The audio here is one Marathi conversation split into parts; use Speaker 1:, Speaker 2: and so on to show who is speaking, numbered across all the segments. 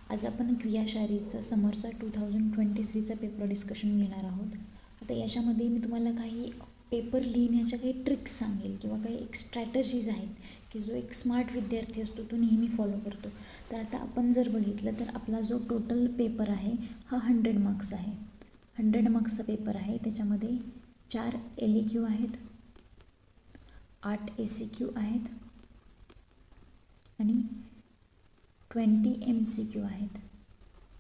Speaker 1: आज आपण क्रियाशारीचा समरचा 2023चा पेपर डिस्कशन घेणार आहोत. आता याच्यामध्ये मी तुम्हाला काही पेपर लिहिण्याच्या काही ट्रिक्स सांगेल किंवा काही एक स्ट्रॅटजीज आहेत की जो एक स्मार्ट विद्यार्थी असतो तो नेहमी फॉलो करतो. तर आता आपण जर बघितलं तर आपला जो टोटल पेपर आहे हा 100 मार्क्स आहे. 100 मार्क्सचा पेपर आहे. त्याच्यामध्ये 4 LEQ आहेत, 8 ACQ आहेत आणि 20 MCQ आहेत,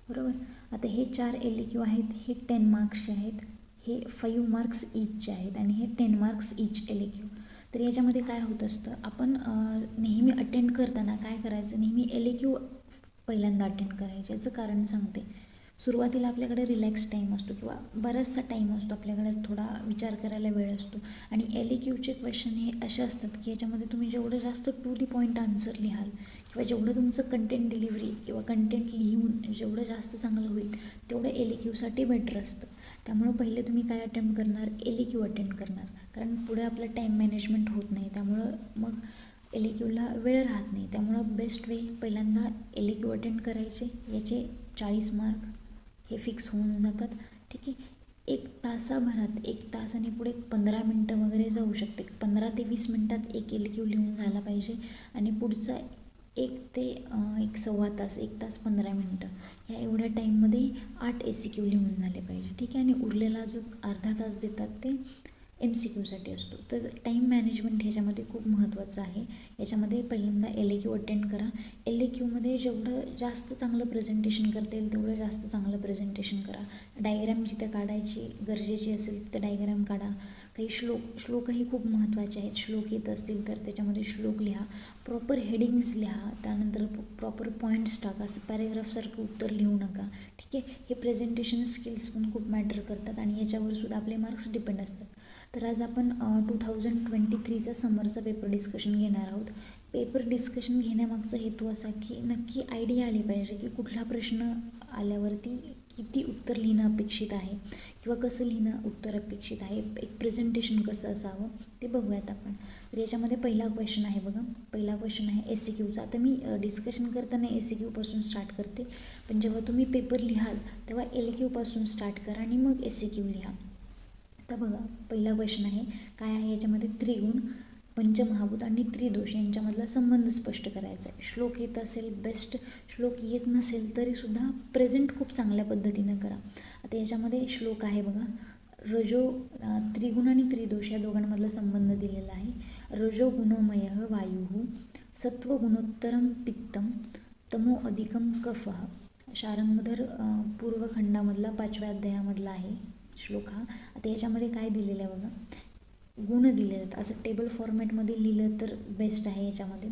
Speaker 1: बरोबर. आता हे 4 LEQ आहेत, हे 10 मार्क्सचे आहेत, हे 5 मार्क्स ईचचे आहेत आणि हे 10 मार्क्स ईच LEQ. तर याच्यामध्ये काय होत असतं, आपण नेहमी अटेंड करताना काय करायचं, नेहमी LEQ पहिल्यांदा अटेंड करायचे. याचं कारण सांगते. सुरुवातीला आपल्याकडे रिलॅक्स टाईम असतो किंवा बराचसा टाईम असतो, आपल्याकडे थोडा विचार करायला वेळ असतो आणि LEQचे क्वेश्चन हे असे असतात की याच्यामध्ये तुम्ही जेवढं जास्त टू दी पॉईंट आन्सर लिहाल किंवा जेवढं तुमचं कंटेंट डिलिव्हरी किंवा कंटेंट लिहून जेवढं जास्त चांगलं होईल तेवढं LEQसाठी बेटर असतं. त्यामुळं पहिले तुम्ही काय अटेम्प्ट करणार, LEQ अटेंड करणार, कारण पुढे आपलं टाईम मॅनेजमेंट होत नाही, त्यामुळं मग LEQला वेळ राहत नाही. त्यामुळं बेस्ट वे पहिल्यांदा LEQ अटेंड करायचे. याचे 40 मार्क हे फिक्स होऊन जातात, ठीक आहे. 1 तासाभरात 1 तासाने पुढे 15 मिनटं वगैरे जाऊ शकते. 15 ते 20 मिनटात एक LEQ लिहून झाला पाहिजे आणि पुढचा 1 ते 1.25 तास, 1 तास 15 मिनटं या एवढ्या टाईममध्ये 8 ACQ लिहून झाले पाहिजे, ठीक आहे. आणि उरलेला जो अर्धा तास देतात ते MCQसाठी असतो. तर टाईम मॅनेजमेंट ह्याच्यामध्ये खूप महत्त्वाचं आहे. याच्यामध्ये पहिल्यांदा LEQ अटेंड करा. LEQमध्ये जेवढं जास्त चांगलं प्रेझेंटेशन करता येईल तेवढं जास्त चांगलं प्रेझेंटेशन करा. डायग्रॅम जिथं काढायची गरजेची असेल तिथं डायग्रॅम काढा. काही श्लोकही खूप महत्त्वाचे आहेत. श्लोक येत असतील तर त्याच्यामध्ये श्लोक लिहा, प्रॉपर हेडिंग्स लिहा, त्यानंतर प्रॉपर पॉईंट्स टाका. असं पॅरेग्राफसारखं उत्तर लिहू नका, ठीक आहे. हे प्रेझेंटेशन स्किल्स पण खूप मॅटर करतात आणि याच्यावर सुद्धा आपले मार्क्स डिपेंड असतात. तर आज आपण 2023चा समरचा पेपर डिस्कशन घेणार आहोत. पेपर डिस्कशन घेण्यामागचा हेतू असा की नक्की आयडिया आली पाहिजे की कुठला प्रश्न आल्यावरती किती उत्तर लिहिणं अपेक्षित आहे किंवा कसं लिहिणं उत्तर अपेक्षित आहे, एक प्रेझेंटेशन कसं असावं ते बघूयात आपण. तर याच्यामध्ये पहिला क्वेश्चन आहे बघा. पहिला क्वेश्चन आहे SCQचा. आता मी डिस्कशन करताना SCQपासून स्टार्ट करते, पण जेव्हा तुम्ही पेपर लिहाल तेव्हा LEQपासून स्टार्ट करा आणि मग SCQ लिहा. आता बघा पहिला क्वेश्चन आहे, काय आहे याच्यामध्ये, त्रिगुण, पंचमहाभूत आणि त्रिदोष यांच्यामधला संबंध स्पष्ट करायचा आहे. श्लोक येत असेल बेस्ट, श्लोक येत नसेल तरीसुद्धा प्रेझेंट खूप चांगल्या पद्धतीनं करा. आता याच्यामध्ये श्लोक आहे बघा, त्रिगुण आणि त्रिदोष या दोघांमधला संबंध दिलेला आहे. रजोगुणोमय वायू, सत्वगुणोत्तरम पित्तम, तमो अधिकम कफः. शारंगधर पूर्वखंडामधला 5व्या अध्यायामधला आहे श्लोक हा. आता याच्यामध्ये काय दिलेलं आहे बघा, गुण दिले आहेत. असं टेबल फॉर्मॅटमध्ये लिहिलं तर बेस्ट आहे याच्यामध्ये.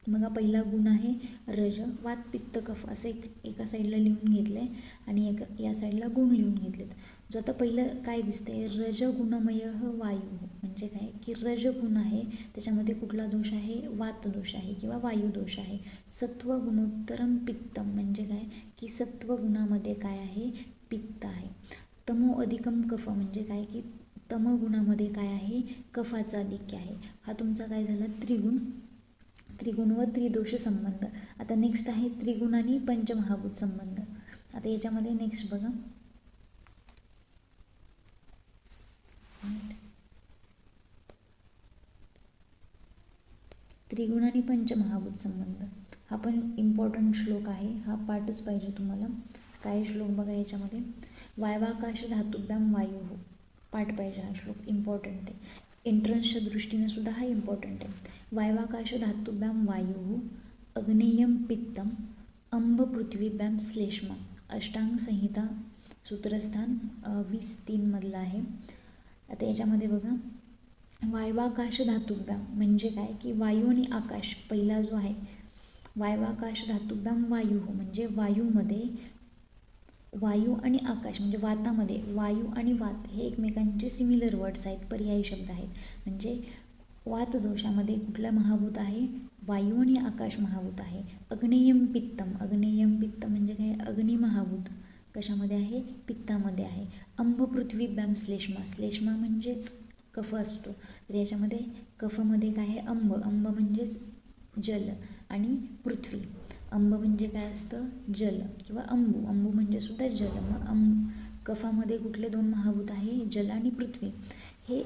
Speaker 1: बघा पहिला गुण आहे रज, वात पित्त कफ असं एका साईडला लिहून घेतलं आहे आणि या साईडला गुण लिहून घेतलेत. जो आता पहिलं काय दिसतंय, रजगुणमय वायू, म्हणजे काय की रजगुण आहे त्याच्यामध्ये कुठला दोष आहे, वात दोष आहे किंवा वायू दोष आहे. सत्वगुणोत्तरम पित्तम म्हणजे काय की सत्वगुणामध्ये काय आहे, पित्त आहे. तमो अधिकम कफ म्हणजे काय की तमगुणामध्ये काय आहे, कफाचा अधिक्य आहे. हा तुमचा काय झाला त्रिगुण व त्रिदोष संबंध. आता नेक्स्ट आहे त्रिगुण आणि पंचमहाभूत संबंध. आता याच्यामध्ये नेक्स्ट बघा, त्रिगुण आणि पंचमहाभूत संबंध हा पण इम्पॉर्टंट श्लोक आहे, हा पाठच पाहिजे तुम्हाला. काय श्लोक बघा याच्यामध्ये, वायवाकाश धातुभ्याम वायू, पाठ पाहिजे हा श्लोक, इम्पॉर्टंट आहे. एंट्रन्सच्या दृष्टीनं सुद्धा हा इम्पॉर्टंट आहे. वायवाकाश धातुभ्याम वायू, अग्नेयम पित्तम, अंब पृथ्वीभ्याम श्लेष्मा. अष्टांग संहिता सूत्रस्थान 20:3 मधला आहे. आता याच्यामध्ये बघा, वायवाकाश धातुभ्याम म्हणजे काय की वायू आणि आकाश. पहिला जो आहे वायवाकाश धातुभ्याम वायू म्हणजे वायूमध्ये, वायू आणि आकाश म्हणजे वातामध्ये, वायू आणि वात हे एकमेकांचे सिमिलर वर्ड्स आहेत, पर्यायी शब्द आहेत. म्हणजे वात दोषामध्ये कुठला महाभूत आहे, वायू आणि आकाश महाभूत आहे. अग्नेयम पित्तम, अग्नेयम पित्त म्हणजे काय, अग्नी महाभूत कशामध्ये आहे, पित्तामध्ये आहे. अंब पृथ्वीभ्याम श्लेष्मा, श्लेष्मा म्हणजेच कफ असतो. तर याच्यामध्ये कफमध्ये काय आहे, अंब, अंब म्हणजेच जल आणि पृथ्वी. अंब म्हणजे काय असतं, जल किंवा अंबू. अंबू म्हणजे सुद्धा जल. मग कफामध्ये कुठले दोन महाभूत आहे, जल आणि पृथ्वी. हे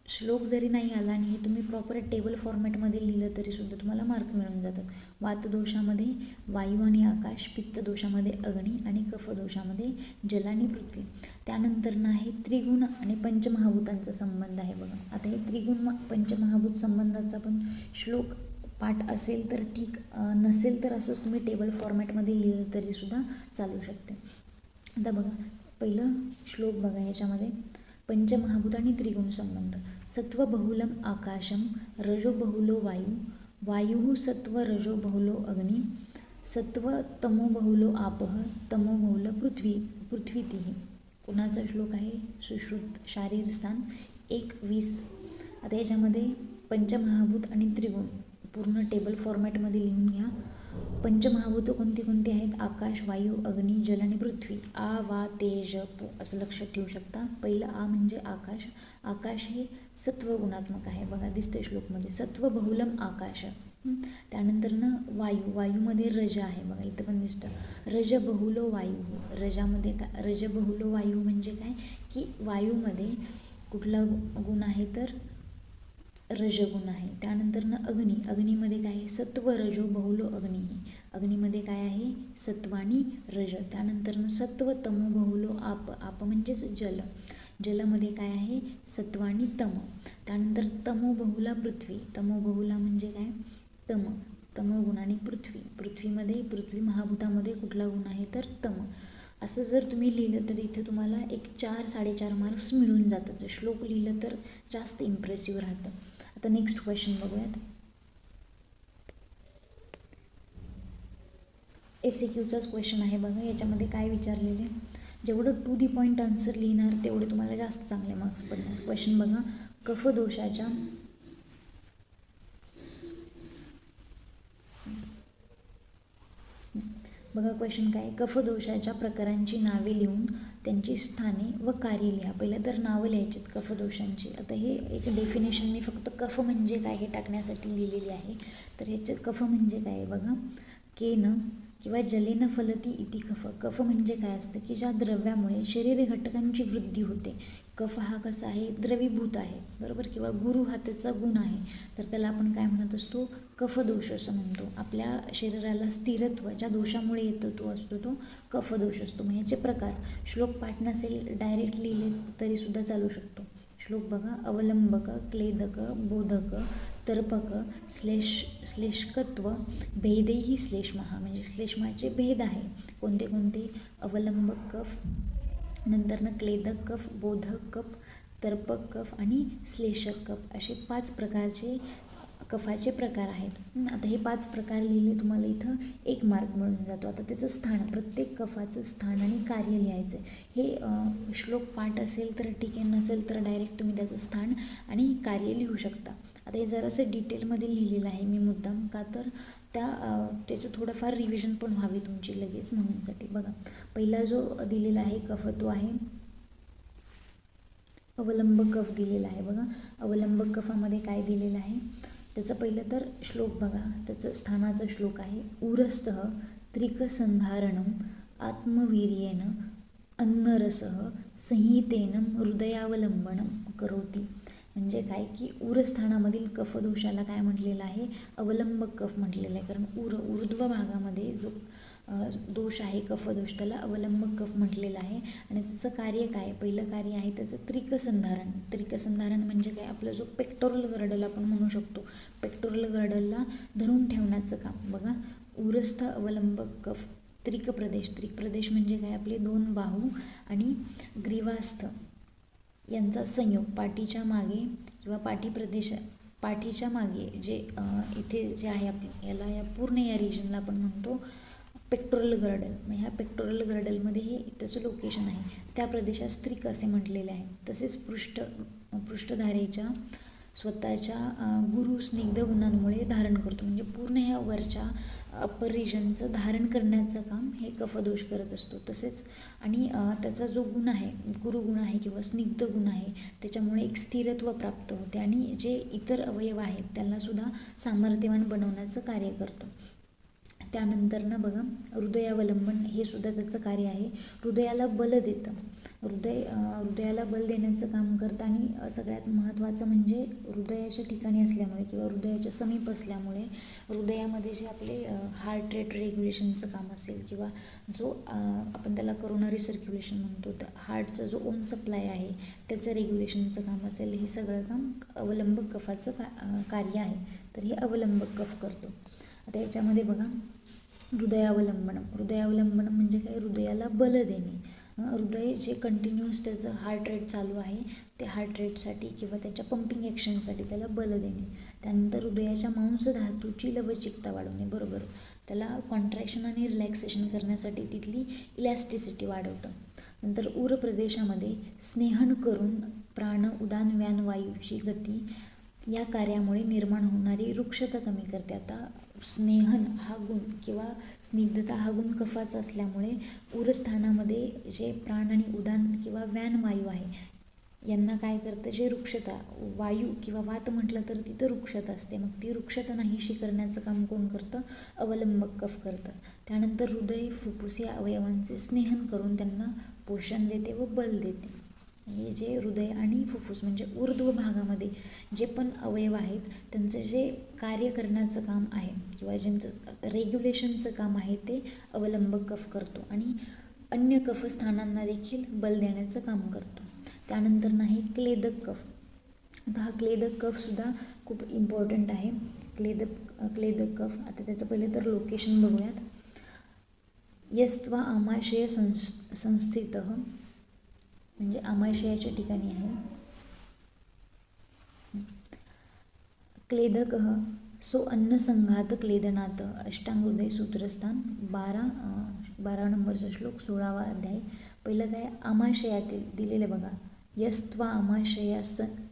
Speaker 1: श्लोक जरी नाही आला आणि हे तुम्ही प्रॉपर टेबल फॉर्मॅटमध्ये लिहिलं तरीसुद्धा तुम्हाला मार्क मिळून जातात. वातदोषामध्ये वायू आणि आकाश, पित्तदोषामध्ये अग्नी आणि कफदोषामध्ये जल आणि पृथ्वी. त्यानंतर ना आहे त्रिगुण आणि पंचमहाभूतांचा संबंध आहे बघा. आता हे त्रिगुण पंचमहाभूत संबंधाचा पण श्लोक पाठ असेल तर ठीक, नसेल तर असंच तुम्ही टेबल फॉर्मॅटमध्ये लिहिलं तरीसुद्धा चालू शकते. आता बघा पहिलं श्लोक बघा, याच्यामध्ये पंचमहाभूत आणि त्रिगुण संबंध. सत्वबहुलम आकाशम रजोबहुलो वायू, वायु सत्व रजोबहुलो अग्नी, सत्व तमोबहुलो आपः, तमोबहुल पृथ्वी, पृथ्वीतीही. कुणाचा श्लोक आहे, सुश्रुत शारीर स्थान 1:20. आता याच्यामध्ये पंचमहाभूत आणि त्रिगुण पूर्ण टेबल फॉर्मॅटमध्ये लिहून घ्या. पंचमहाभूत कोणती कोणती आहेत, आकाश, वायू, अग्नी, जल आणि पृथ्वी. आ वा तेज पो असं लक्षात ठेवू शकता. पहिलं आ म्हणजे आकाश. आकाश हे सत्वगुणात्मक आहे बघा, दिसते श्लोकमध्ये. सत्वबहुलम आकाश. त्यानंतर ना वायू, वायूमध्ये रज आहे बघा, इथं पण दिसतं. रजबहुलो वायू. रजामध्ये काय, रजबहुलो वायू म्हणजे काय की वायूमध्ये कुठला गुण आहे तर रजगुण आहे. त्यानंतर ना अग्नी, अग्नीमध्ये काय आहे, सत्व रजो बहुलो अग्नी. अग्नीमध्ये काय आहे, सत्व आणि रज. त्यानंतर ना सत्व तमो बहुलो आप, आप म्हणजेच जल. जलमध्ये काय आहे, सत्व आणि तम. त्यानंतर तमो बहुला पृथ्वी. तमो बहुला म्हणजे काय, तम, तमगुण आणि पृथ्वी. पृथ्वीमध्ये, पृथ्वी महाभूतामध्ये कुठला गुण आहे तर तम. असं जर तुम्ही लिहिलं तर इथे तुम्हाला एक 4-4.5 मार्क्स मिळून जातात. जर श्लोक लिहिलं तर जास्त इम्प्रेसिव्ह राहतं. आता नेक्स्ट क्वेश्चन बघूयात. SAQचाच क्वेश्चन आहे बघा. याच्यामध्ये काय विचारलेले, जेवढं टू दी पॉईंट आन्सर लिहिणार तेवढे तुम्हाला जास्त चांगले मार्क्स पडणार. क्वेश्चन बघा, कफदोषाच्या बघा क्वेश्चन काय, कफदोषाच्या प्रकारांची नावे लिहून त्यांची स्थाने व कार्य लिहा. पहिलं तर नावं लिहायचीत कफदोषांची. आता हे एक डेफिनेशन मी फक्त कफ म्हणजे काय हे टाकण्यासाठी लिहिलेली आहे. तर ह्याचं कफ म्हणजे काय बघा, केन किंवा जलेन फलती इति कफ. कफ म्हणजे काय असतं की ज्या द्रव्यामुळे शरीर घटकांची वृद्धी होते. कफ हा कसा आहे, द्रवीभूत आहे बरोबर, किंवा गुरु हा त्याचा गुण आहे. तर त्याला आपण काय म्हणत असतो, कफदोष असं म्हणतो. आपल्या शरीराला स्थिरत्व ज्या दोषामुळे येतं तो असतो तो कफदोष असतो. मग ह्याचे प्रकार श्लोक पाठ नसेल डायरेक्ट लिहिले तरीसुद्धा चालू शकतो. श्लोक बघा, अवलंबक, क्लेदक, बोधक, तर्पक, श्लेष्कत्व, भेदैही श्लेष्मः. म्हणजे श्लेष्माचे भेद आहे. कोणते कोणते, अवलंबक कफ, नंतर ना क्लेदक कफ, बोधक कफ, तर्पक कफ आणि श्लेषक कफ, असे 5 प्रकारचे कफाचे प्रकार आहेत. आता हे 5 प्रकार लिहिले तुम्हाला इथं 1 मार्क मिळून जातो. आता त्याचं स्थान, प्रत्येक कफाचं स्थान आणि कार्य लिहायचं. हे श्लोक पाठ असेल तर ठीक आहे, नसेल तर डायरेक्ट तुम्ही त्याचं स्थान आणि कार्य लिहू शकता. आता हे जरासं डिटेलमध्ये लिहिलेलं आहे मी मुद्दाम, का तर त्याचं थोडंफार रिव्हिजन पण व्हावी तुमची लगेच म्हणूनसाठी. बघा पहिला जो दिलेला आहे कफ तो आहे अवलंबक कफ दिलेला आहे बघा. अवलंबक कफामध्ये काय दिलेलं आहे, त्याचं पहिलं तर श्लोक बघा, त्याचं स्थानाचा श्लोक आहे. उरस्तः त्रिकसंधारणम आत्मवीर्येन अन्नरसः संहितेन हृदयावलंबन करोति. म्हणजे काय की उरस्थानामधील कफदोषाला काय म्हटलेलं आहे, अवलंबक कफ म्हटलेलं आहे. कारण ऊर्ध्व भागामध्ये जो दोष आहे कफदोष त्याला अवलंबक कफ म्हटलेलं आहे. आणि त्याचं कार्य काय, पहिलं कार्य आहे त्याचं त्रिकसंधारण. त्रिकसंधारण म्हणजे काय, आपला जो पेक्टोरल गर्डल आपण म्हणू शकतो, पेक्टोरल गर्डलला धरून ठेवण्याचं काम. बघा उरस्थ अवलंबक कफ, त्रिक प्रदेश. त्रिक प्रदेश म्हणजे काय, आपले 2 बाहू आणि ग्रीवास्थ यांचा संयोग. पाठीच्या मागे किंवा पाठीच्या मागे जे इथे जे आहे याला या पूर्ण या रिजनला आपण म्हणतो पेक्टोरल गर्डल. मग ह्या पेक्टोरल गर्डलमध्ये हे त्याचं लोकेशन आहे, त्या प्रदेशात स्त्रिक असे म्हटलेले आहे. तसेच पृष्ठधारेच्या स्वतःच्या गुरु स्निग्ध गुणांमुळे धारण करतो. म्हणजे पूर्ण ह्या वरच्या अप्पर रिजनचं धारण करण्याचं काम हे कफदोष करत असतो. तसेच आणि त्याचा जो गुण आहे, गुरुगुण आहे किंवा स्निग्ध गुण आहे, त्याच्यामुळे एक स्थिरत्व प्राप्त होते आणि जे इतर अवयव आहेत त्यांनासुद्धा सामर्थ्यवान बनवण्याचं कार्य करतो. त्यानंतर ना बघा हृदयावलंबन, हे सुद्धा त्याचं कार्य आहे. हृदयाला बल देतं. हृदयाला बल देण्याचं काम करतं आणि सगळ्यात महत्त्वाचं म्हणजे हृदयाच्या ठिकाणी असल्यामुळे किंवा हृदयाच्या समीप असल्यामुळे हृदयामध्ये जे आपले हार्ट रेट रेग्युलेशनचं काम असेल किंवा जो आपण त्याला करोनरी सर्क्युलेशन म्हणतो, तर हार्टचा जो ओन सप्लाय आहे त्याचं रेग्युलेशनचं काम असेल, हे सगळं काम अवलंबक कफाचं कार्य आहे. तर हे अवलंबक कफ करतो. आता याच्यामध्ये बघा हृदयावलंबन म्हणजे काय, हृदयाला बल देणे. हृदय जे कंटिन्युअस त्याचं हार्ट रेट चालू आहे ते हार्ट रेटसाठी किंवा त्याच्या पंपिंग ॲक्शनसाठी त्याला बल देणे. त्यानंतर हृदयाच्या मांसधातूची लवचिकता वाढवणे, बरोबर, त्याला कॉन्ट्रॅक्शन आणि रिलॅक्सेशन करण्यासाठी तिथली इलॅस्टिसिटी वाढवतं. नंतर उर प्रदेशामध्ये स्नेहन करून प्राण उदान व्यान वायूची गती या कार्यामुळे निर्माण होणारी रुक्षता कमी करते. आता स्नेहन हा गुण किंवा स्निग्धता हा गुण कफाचा असल्यामुळे उरस्थानामध्ये जे प्राण आणि उदान किंवा व्यान वायू आहे यांना काय करतं, जे रुक्षता वायू किंवा वात म्हटलं तर तिथं रुक्षता असते, मग ती रुक्षता नाहीशी करण्याचं काम कोण करतं, अवलंबक कफ करतं. त्यानंतर हृदय फुफ्फुस या अवयवांचे स्नेहन करून त्यांना पोषण देते व बल देते. हे जे हृदय आणि फुफ्फुस म्हणजे ऊर्ध्व भागामध्ये जे पण अवयव आहेत त्यांचं जे कार्य करण्याचं काम आहे किंवा ज्यांचं रेग्युलेशनचं काम आहे ते अवलंबक कफ करतो आणि अन्य कफस्थानांना देखील बल देण्याचं काम करतो. त्यानंतर नाही क्लेदक कफ. आता हा क्लेदक कफसुद्धा खूप इम्पॉर्टंट आहे. क्लेदक कफ, आता त्याचं पहिलं तर लोकेशन बघूयात. यस्त्वा आमाशय संस्थितः म्हणजे आमाशयाच्या ठिकाणी आहे. क्लेदक सो अन्नसंघात क्लेदनात अष्टांगहृदय सूत्रस्थान 12 नंबरचा श्लोक 16वा अध्याय. पहिलं काय, आमाशयातील दिलेलं बघा, यस्त्वा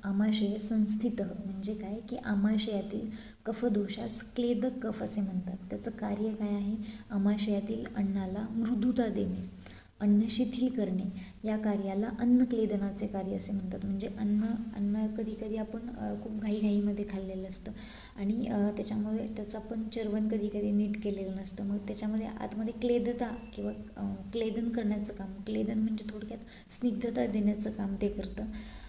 Speaker 1: आमाशय संस्थित म्हणजे काय की आमाशयातील कफदोषास क्लेदक कफ असे म्हणतात. त्याचं कार्य काय आहे, आमाशयातील अन्नाला मृदुता देणे, अन्न शिथिल करणे, या कार्याला अन्नक्लेदनाचे कार्य असे म्हणतात. म्हणजे अन्न कधी आपण खूप घाईमध्ये खाल्लेलं असतं आणि त्याच्यामुळे त्याचं आपण चर्वण कधी नीट केलेलं नसतं, मग त्याच्यामध्ये आतमध्ये क्लेदता किंवा क्लेदन करण्याचं काम, क्लेदन म्हणजे थोडक्यात स्निग्धता देण्याचं काम ते करतं.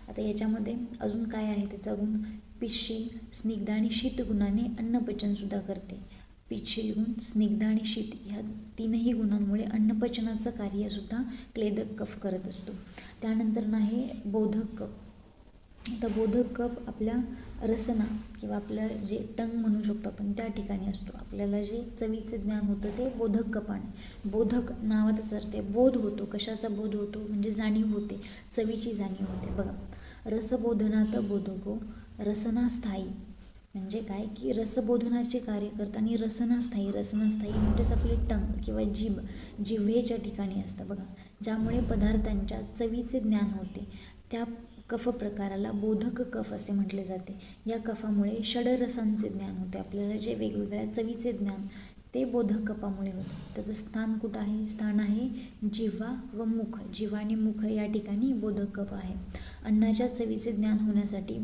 Speaker 1: आता याच्यामध्ये अजून काय आहे, त्याचा गुण पिच्छील, स्निग्ध आणि शीत गुणाने अन्नपचनसुद्धा करते. पिच्छील गुण, स्निग्ध आणि शीत ह्या तीनही गुणांमुळे अन्नपचनाचं कार्यसुद्धा क्लेदक कफ करत असतो. त्यानंतर आहे बोधक कफ. आता बोधक कफ आपल्या रसना किंवा आपलं जे टंग म्हणू शकतो आपण त्या ठिकाणी असतो. आपल्याला जे चवीचे ज्ञान होतं ते बोधक कफाने, बोधक नावातच अर्थ आहे, बोध होतो. कशाचा बोध होतो म्हणजे जाणीव होते, चवीची जाणीव होते. बघा, रसबोधनात बोधको रसना स्थायी म्हणजे काय की रसबोधनाचे कार्य करतात आणि रसना स्थायी म्हणजेच आपली टंग किंवा जिव्हेच्या ठिकाणी असतं बघा, ज्यामुळे पदार्थांच्या चवीचे ज्ञान होते, त्या कफ प्रकाराला बोधक कफ असे म्हटले जाते. या कफामुळे षडरसांचे ज्ञान होते. आपल्याला जे वेगवेगळ्या चवीचे ज्ञान ते बोधक कफामुळे होते. त्याचं स्थान कुठं आहे, स्थान आहे जिव्हा व मुख. जिव्हा आणि मुख या ठिकाणी बोधक कफ आहे. अन्नाच्या चवीचे ज्ञान होण्यासाठी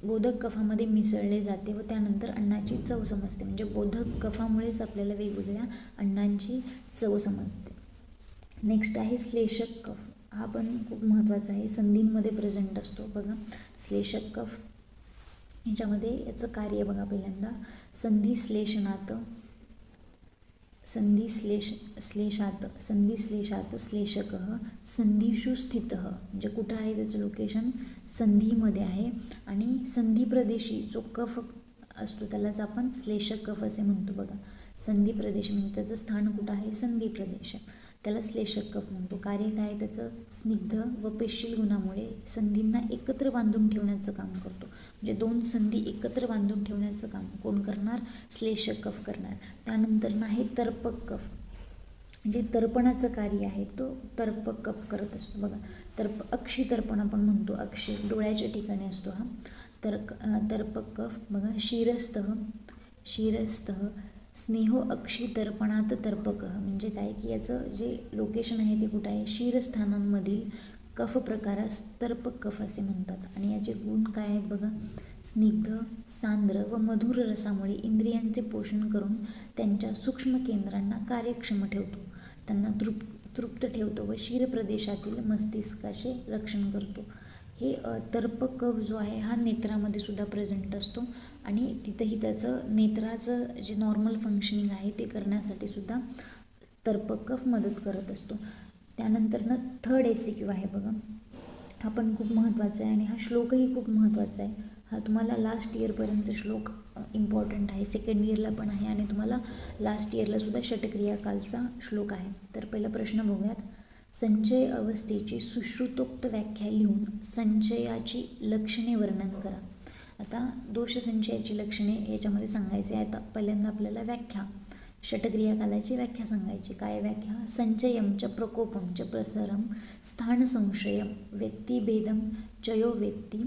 Speaker 1: बोधक कफामध्ये मिसळले जाते व त्यानंतर अन्नाची चव समजते. म्हणजे बोधक कफामुळेच आपल्याला वेगवेगळ्या अन्नांची चव समजते. नेक्स्ट आहे श्लेषक कफ. हा पण खूप महत्त्वाचा आहे, संधींमध्ये प्रेझेंट असतो बघा. श्लेषक कफ ह्याच्यामध्ये याचं कार्य बघा, पहिल्यांदा संधिश्लेषात श्लेषक संधीषु स्थित म्हणजे कुठं आहे त्याचं लोकेशन, संधीमध्ये आहे आणि संधी प्रदेशी जो कफ असतो त्यालाच आपण श्लेषक कफ असे म्हणतो बघा. संधी प्रदेश म्हणजे त्याचं स्थान कुठं आहे, संधी प्रदेश, त्याला श्लेषक कफ म्हणतो. कार्य काय त्याचं, स्निग्ध व पेशील गुणामुळे संधींना एकत्र बांधून ठेवण्याचं काम करतो. म्हणजे दोन संधी एकत्र बांधून ठेवण्याचं काम कोण करणार, श्लेषक कफ करणार. त्यानंतर आहे तर्पक कफ, म्हणजे तर्पणाचं कार्य आहे तो तर्पक कफ करत असतो बघा. अक्षी तर्पण आपण म्हणतो, अक्षी डोळ्याच्या ठिकाणी असतो हा तर्पक कफ बघा. शिरस्थः स्नेहो अक्षी तर्पणात तर्पक म्हणजे काय की याचं जे लोकेशन आहे ते कुठं आहे, शिरस्थानांमधील कफ प्रकारास तर्प कफ असे म्हणतात आणि याचे गुण काय आहेत बघा. स्निग्ध, सांद्र व मधुर रसामुळे इंद्रियांचे पोषण करून त्यांच्या सूक्ष्म केंद्रांना कार्यक्षम ठेवतो, त्यांना तृप्त ठेवतो व शिरप्रदेशातील मस्तिष्काचे रक्षण करतो. हे तर्प कफ जो आहे हा नेत्रामध्ये सुद्धा प्रेझेंट असतो आणि तिथंही त्याचं नेत्राचं जे नॉर्मल फंक्शनिंग आहे ते करण्यासाठी सुद्धा तर्प कफ मदत करत असतो. त्यानंतर थर्ड SQ आहे बघा, हा पण खूप महत्त्वाचा आहे आणि हा श्लोकही खूप महत्त्वाचा आहे. हा तुम्हाला लास्ट इयरपर्यंत श्लोक इम्पॉर्टंट आहे, सेकंड इयरला पण आहे आणि तुम्हाला लास्ट इयरला सुद्धा षटक्रियाकालचा श्लोक आहे. तर पहिला प्रश्न बघूयात. संचय अवस्थेची सुश्रुतोक्त व्याख्या लिहून संचयाची लक्षणे वर्णन करा. आता दोष संचयाची लक्षणे याच्यामध्ये सांगायचे आहे. आता पहिल्यांदा आपल्याला व्याख्या, षटक्रियाकालाची व्याख्या सांगायची. काय व्याख्या? संचयम च प्रकोपम च प्रसरम स्थान संशयम व्यक्तिभेदम चयो व्यक्ती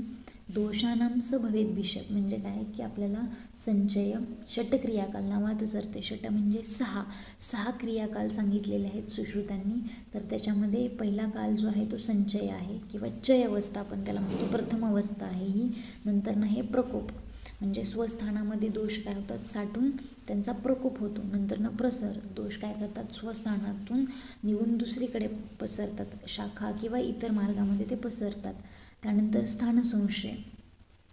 Speaker 1: दोषानां स भवेद विषद. म्हणजे काय की आपल्याला संचय षटक्रियाकाल नावातच अर्थ, षट म्हणजे सहा क्रियाकाल सांगितलेले आहेत सुश्रुतांनी. तर त्याच्यामध्ये पहिला काल जो आहे तो संचय आहे किंवा चय अवस्था आपण त्याला म्हणतो, प्रथम अवस्था आहे ही. नंतर हे प्रकोप म्हणजे स्वस्थानामध्ये दोष काय होतात, साठून त्यांचा प्रकोप होतो. नंतर प्रसर, दोष काय करतात, स्वस्थानातून निघून दुसरीकडे पसरतात, शाखा किंवा इतर मार्गामध्ये ते पसरतात. त्यानंतर स्थान संशय,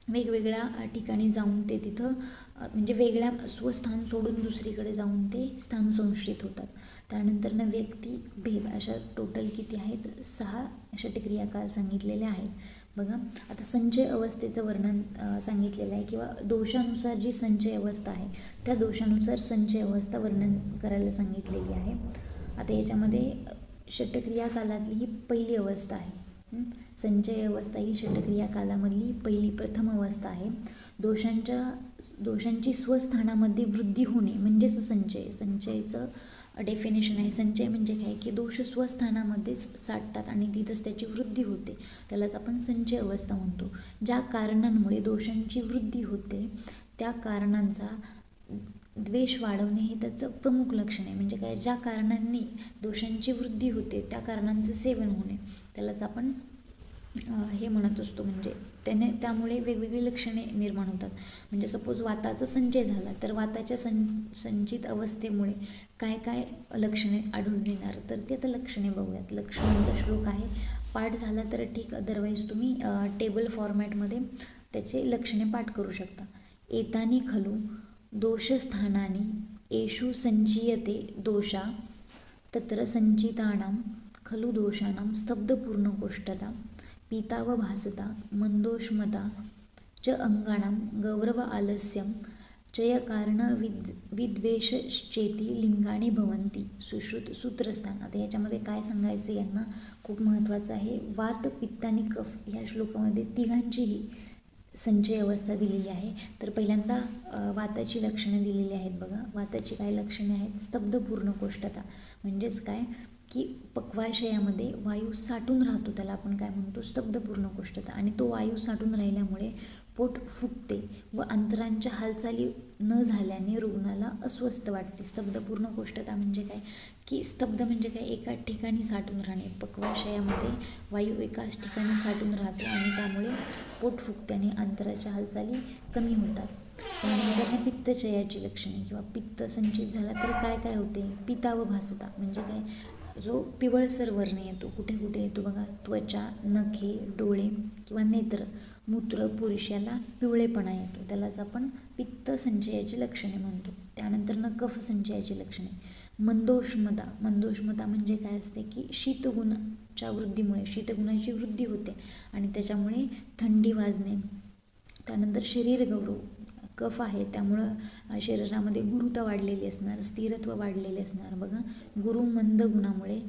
Speaker 1: वेगवेगळ्या ठिकाणी जाऊन ते तिथं म्हणजे वेगळ्या स्वस्थान सोडून दुसरीकडे जाऊन ते स्थान संश्रित होतात. त्यानंतर व्यक्ती भेद, अशा टोटल किती आहेत, 6 षटक्रियाकाल सांगितलेले आहेत बघा. आता संचय अवस्थेचं वर्णन सांगितलेलं आहे किंवा दोषानुसार जी संचय अवस्था आहे त्या दोषानुसार संचय अवस्था वर्णन करायला सांगितलेली आहे. आता याच्यामध्ये षटक्रियाकालातली ही पहिली अवस्था आहे. संचय अवस्था ही षटक्रियाकालामधली पहिली प्रथम अवस्था आहे. दोषांची स्वस्थानामध्ये वृद्धी होणे म्हणजेच संचयचं डेफिनेशन आहे. संचय म्हणजे काय की दोष स्वस्थानामध्येच साठतात आणि तिथंच त्याची वृद्धी होते, त्यालाच आपण संचय अवस्था म्हणतो. ज्या कारणांमुळे दोषांची वृद्धी होते त्या कारणांचा द्वेष वाढवणे हे त्याचं प्रमुख लक्षण आहे. म्हणजे काय, ज्या कारणांनी दोषांची वृद्धी होते त्या कारणांचं सेवन होणे त्यालाच आपण हे म्हणत असतो. म्हणजे त्यामुळे वेगवेगळी लक्षणे निर्माण होतात. म्हणजे सपोज वाताचा संचय झाला तर वाताच्या संचित अवस्थेमुळे काय काय लक्षणे आढळून येणार, तर ते आता लक्षणे बघूयात. लक्षणांचा श्लोक आहे, पाठ झाला तर ठीक, अदरवाईज तुम्ही टेबल फॉर्मॅटमध्ये त्याचे लक्षणे पाठ करू शकता. एतानी खलु दोषस्थानानि येषु संचीयते दोषा तत्र संचितानां खलु दोषानां स्तब्धपूर्णकोष्ठता पीतावभासता मंदोष्मता च अंगाणां गौरव आलस्यं चयकारण विद्वेषश्चेती लिंगाणी भवन्ति सुश्रुत सूत्रस्थान. आता याच्यामध्ये काय सांगायचं यांना खूप महत्त्वाचं आहे. वात, पित्त आणि कफ ह्या श्लोकामध्ये तिघांचीही संचय अवस्था दिलेली आहे. तर पहिल्यांदा वाताची लक्षणं दिलेली आहेत बघा. वाताची काय लक्षणे आहेत, स्तब्धपूर्णकोष्ठता म्हणजेच काय की पक्वाशयामध्ये वायू साठून राहतो, त्याला आपण काय म्हणतो, स्तब्धपूर्णकोष्ठता. आणि तो वायू साठून राहिल्यामुळे पोट फुगते व अंतरांच्या हालचाली न झाल्याने रुग्णाला अस्वस्थ वाटते. स्तब्धपूर्णकोष्ठता म्हणजे काय की स्तब्ध म्हणजे काय, एका ठिकाणी साठून राहणे. पक्वाशयामध्ये वायू एकाच ठिकाणी साठून राहतो आणि त्यामुळे पोट फुगते आणि अंतराच्या हालचाली कमी होतात. त्यानंतर पित्तचयाची लक्षणे किंवा पित्त संचित झाला तर काय काय होते, पितावभासता म्हणजे काय, जो पिवळसर वर्ण येतो. कुठे कुठे येतो बघा, त्वचा, नखे, डोळे किंवा नेत्र, मूत्र, पुरुषाला पिवळेपणा येतो, त्यालाच आपण पित्त संचयाची लक्षणे म्हणतो. त्यानंतर कफ संचयाची लक्षणे, मंदोष्मता म्हणजे काय असते की शीतगुणाच्या वृद्धीमुळे शीतगुणाची वृद्धी होते आणि त्याच्यामुळे थंडी वाजणे. त्यानंतर शरीर गौरव, कफ आहे त्यामुळं शरीरामध्ये गुरुता वाढलेली असणार, स्थिरत्व वाढलेले असणार बघा. गुरु मंद गुणामुळे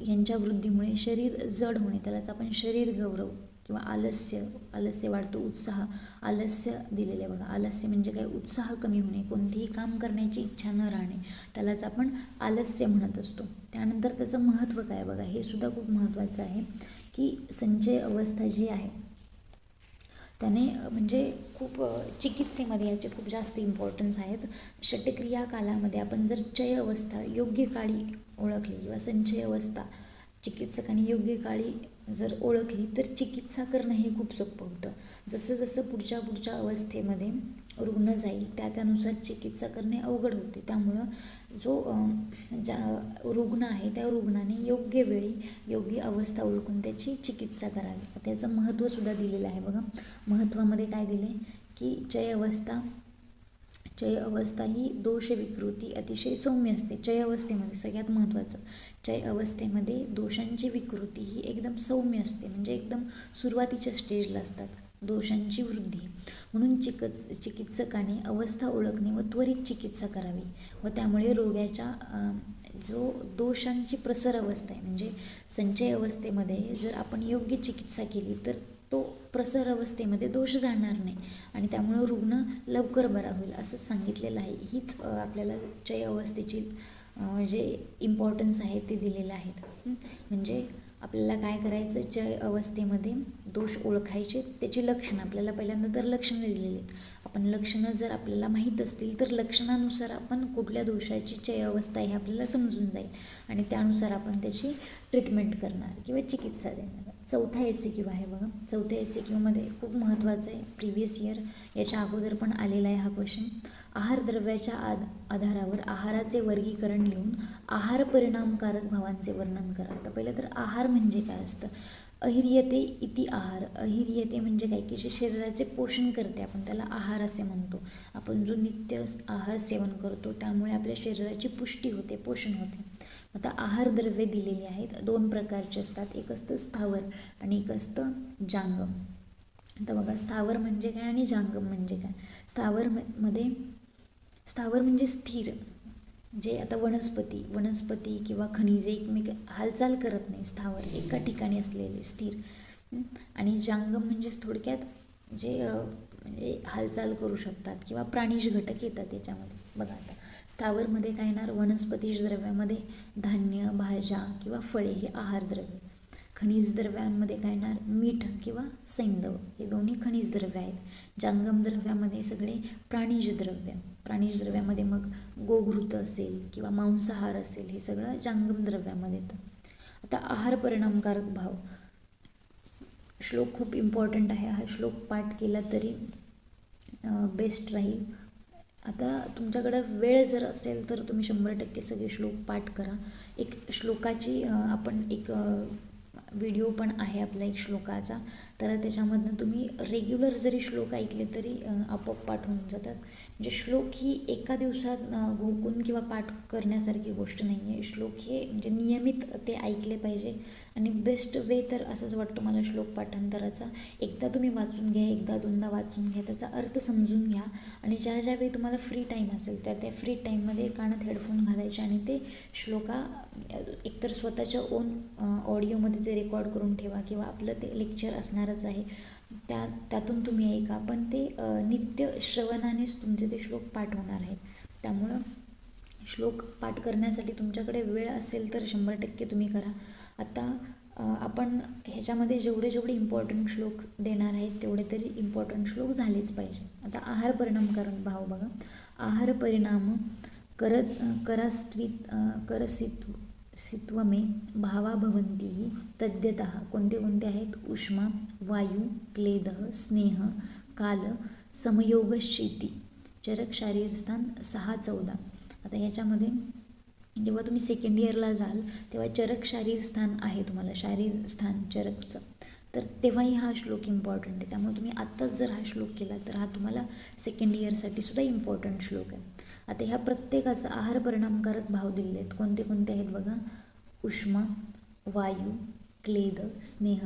Speaker 1: यांच्या वृद्धीमुळे शरीर जड होणे, त्यालाच आपण शरीर गौरव किंवा आलस्य वाढतो, उत्साह, आलस्य दिलेले बघा. आलस्य म्हणजे काय, उत्साह कमी होणे, कोणतेही काम करण्याची इच्छा न राहणे, त्यालाच आपण आलस्य म्हणत असतो. त्यानंतर त्याचं महत्त्व काय बघा, हे सुद्धा खूप महत्त्वाचं आहे की संचय अवस्था जी आहे त्याने म्हणजे खूप चिकित्सेमध्ये याचे खूप जास्त इम्पॉर्टन्स आहेत. षटक्रिया कालामध्ये आपण जर चय अवस्था योग्य काळी ओळखली किंवा संचय अवस्था चिकित्सकाने योग्य काळी जर ओळखली तर चिकित्सा करणं हे खूप सोपं होतं. जसं जसं पुढच्या अवस्थेमध्ये रुग्ण जाईल त्यानुसार चिकित्सा करणे अवघड होते. त्यामुळं जो रुग्ण आहे त्या रुग्णाने योग्य वेळी योग्य अवस्था ओळखून त्याची चिकित्सा करावी. त्याचं महत्त्वसुद्धा दिलेलं आहे बघा. महत्त्वामध्ये काय दिले की चय अवस्था ही दोष विकृती अतिशय सौम्य असते. चय अवस्थेमध्ये सगळ्यात महत्त्वाचं, चय अवस्थेमध्ये दोषांची विकृती ही एकदम सौम्य असते, म्हणजे एकदम सुरुवातीच्या स्टेजला असतात दोषांची वृद्धी. म्हणून चिकित्सकाने अवस्था ओळखणे व त्वरित चिकित्सा करावी व त्यामुळे रोगाच्या जो दोषांची प्रसर अवस्था आहे म्हणजे संचय अवस्थेमध्ये जर आपण योग्य चिकित्सा केली तर तो प्रसर अवस्थेमध्ये दोष जाणार नाही आणि त्यामुळं रुग्ण लवकर बरा होईल असं सांगितलेलं आहे. हीच आपल्याला चय अवस्थेची जे इम्पॉर्टन्स आहे ते दिलेलं आहेत. म्हणजे आपल्याला काय करायचं, चय अवस्थेमध्ये दोष ओळखायचे, त्याची लक्षणं आपल्याला पहिल्यांदा तर लक्षणं दिलेली आहेत. आपण लक्षणं जर आपल्याला माहीत असतील तर लक्षणानुसार आपण कुठल्या दोषाची चय अवस्था आहे हे आपल्याला समजून जाईल आणि त्यानुसार आपण त्याची ट्रीटमेंट करणार किंवा चिकित्सा देणार. चौथा SCQ आहे बघा. चौथ्या SCQमध्ये खूप महत्त्वाचं आहे, प्रिव्हियस इयर याच्या अगोदर पण आलेला आहे हा क्वेश्चन. आहार द्रव्याच्या आधारावर आहाराचे वर्गीकरण लिहून आहार परिणामकारक भावांचे वर्णन करा. तर पहिलं तर आहार म्हणजे काय असतं, अहिर्यते इति आहार. अहिर्यते म्हणजे काय की जे शरीराचे पोषण करते आपण त्याला आहार असे म्हणतो. आपण जो नित्य आहार सेवन करतो त्यामुळे आपल्या शरीराची पुष्टी होते, पोषण होते. आता आहार द्रव्ये दिलेली आहेत, 2 प्रकारचे असतात, एक असतं स्थावर आणि एक असतं जांगम. आता बघा स्थावर म्हणजे काय आणि जांगम म्हणजे काय. स्थावर म्हणजे स्थिर, जे आता वनस्पती किंवा खनिजे एकमेक हालचाल करत नाही, स्थावर एका ठिकाणी असलेले स्थिर. आणि जांगम म्हणजे थोडक्यात जे म्हणजे हालचाल करू शकतात किंवा प्राणीज घटक येतात त्याच्यामध्ये. बघा आता स्थावरमध्ये काय येणार, वनस्पती द्रव्यामध्ये धान्य, भाज्या किंवा फळे हे आहार द्रव्य. खनिज द्रव्यांमध्ये काय येणार, मीठ किंवा सैंधव हे दोन्ही खनिज द्रव्य आहेत. जांगम द्रव्यामध्ये सगळे प्राणीज द्रव्यामध्ये मग गोघृत असेल किंवा मांसाहार असेल हे सगळं जांगम द्रव्यामध्ये येतं. आता आहार परिणामकारक भाव, श्लोक खूप इम्पॉर्टंट आहे. हा श्लोक पाठ केला तरी बेस्ट राहील. आता तुमच्याकडं वेळ जर असेल तर तुम्ही 100% सगळे श्लोक पाठ करा. एक श्लोकाची आपण एक व्हिडिओ पण आहे आपला एक श्लोकाचा, तर त्याच्यामधनं तुम्ही रेग्युलर जरी श्लोक ऐकले तरी आपोआप पाठ होऊन जातात. म्हणजे श्लोक ही एका दिवसात घोकून किंवा पाठ करण्यासारखी गोष्ट नाही आहे. श्लोक हे म्हणजे नियमित ते ऐकले पाहिजे आणि बेस्ट वे तर असंच वाटतं मला श्लोक पाठांतराचा. एकदा तुम्ही वाचून घ्या, एकदा दोनदा वाचून घ्या, त्याचा अर्थ समजून घ्या आणि ज्यावेळी तुम्हाला फ्री टाईम असेल त्या फ्री टाईममध्ये कानात हेडफोन घालायचे आणि ते श्लोका एकतर स्वतःच्या ओन ऑडिओमध्ये ते रेकॉर्ड करून ठेवा किंवा आपलं ते लेक्चर असणारच आहे त्यातून तुम्ही ऐका, पण ते नित्य श्रवणानेच तुमचे ते श्लोक पाठ होणार आहेत. त्यामुळं श्लोक पाठ करण्यासाठी तुमच्याकडे वेळ असेल तर 100% तुम्ही करा. आता आपण ह्याच्यामध्ये जेवढे इम्पॉर्टंट श्लोक देणार आहेत तेवढे तरी इम्पॉर्टंट श्लोक झालेच पाहिजे. आता आहार परिणामकारक भाव बघा. आहार परिणाम करसित्वमे भावा भवन्ति तद्यतः कोणते आहेत, उष्मा, वायू, क्लेदः, स्नेह, काल, समयोगश्चेती. चरक शारीरस्थान 6-14. आता ह्याच्यामध्ये जेव्हा तुम्ही सेकंड इयरला जाल तेव्हा चरक शारीरस्थान आहे तुम्हाला, शारीरस्थान चरकचं, तर तेव्हाही हा श्लोक इम्पॉर्टंट आहे. त्यामुळे तुम्ही आत्ताच जर हा श्लोक केला तर हा तुम्हाला सेकंड इयरसाठी सुद्धा इम्पॉर्टंट श्लोक आहे. आता ह्या प्रत्येकाचा आहार परिणामकारक भाव दिलेले आहेत. कोणते आहेत बघा, उष्मा, वायू, क्लेद, स्नेह,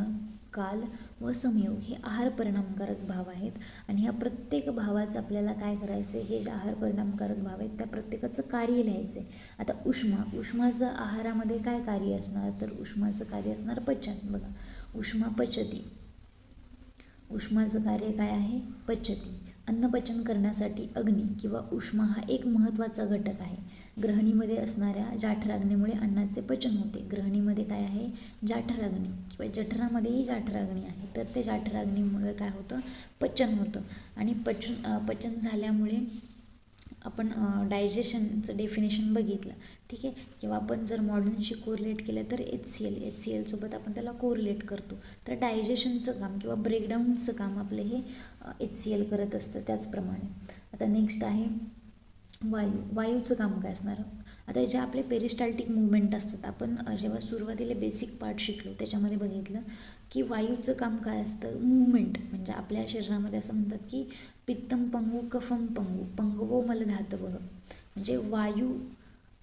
Speaker 1: काल व संयोग हे आहार परिणामकारक भाव आहेत. आणि ह्या प्रत्येक भावाचं आपल्याला काय करायचं, हे जे आहार परिणामकारक भाव आहेत त्या प्रत्येकाचं कार्य लिहायचं आहे. आता उष्माचं आहारामध्ये काय कार्य असणार, तर उष्माचं कार्य असणार पचन. बघा, उष्मा पचती, उष्माचं कार्य काय आहे, पचती. अन्नपचन करण्यासाठी अग्नी किंवा उष्मा हा एक महत्त्वाचा घटक आहे. ग्रहणीमध्ये असणाऱ्या जाठराग्नीमुळे अन्नाचे पचन होते. ग्रहणीमध्ये काय आहे, जाठराग्नी किंवा जठरामध्येही जाठराग्नी आहे. तर ते जाठराग्नीमुळे काय होतं, पचन होतं आणि पचन झाल्यामुळे आपण डायजेशनचं डेफिनेशन बघितलं, ठीक आहे, किंवा आपण जर मॉडर्नशी कोरिलेट केलं तर HCl सोबत आपण त्याला कोरिलेट करतो. तर डायजेशनचं काम किंवा ब्रेकडाऊनचं काम आपलं हे HCl करत असतं. त्याचप्रमाणे आता नेक्स्ट आहे वायूचं काम काय असणार. आता जे आपले पेरिस्टाल्टिक मुवमेंट असतात, आपण जेव्हा सुरुवातीला बेसिक पार्ट शिकलो त्याच्यामध्ये बघितलं की वायूचं काम काय असतं, मूवमेंट. म्हणजे आपल्या शरीरामध्ये असं म्हणतात की पित्तम पंगू कफम पंगू पंगवो मलधात बघ. म्हणजे वायू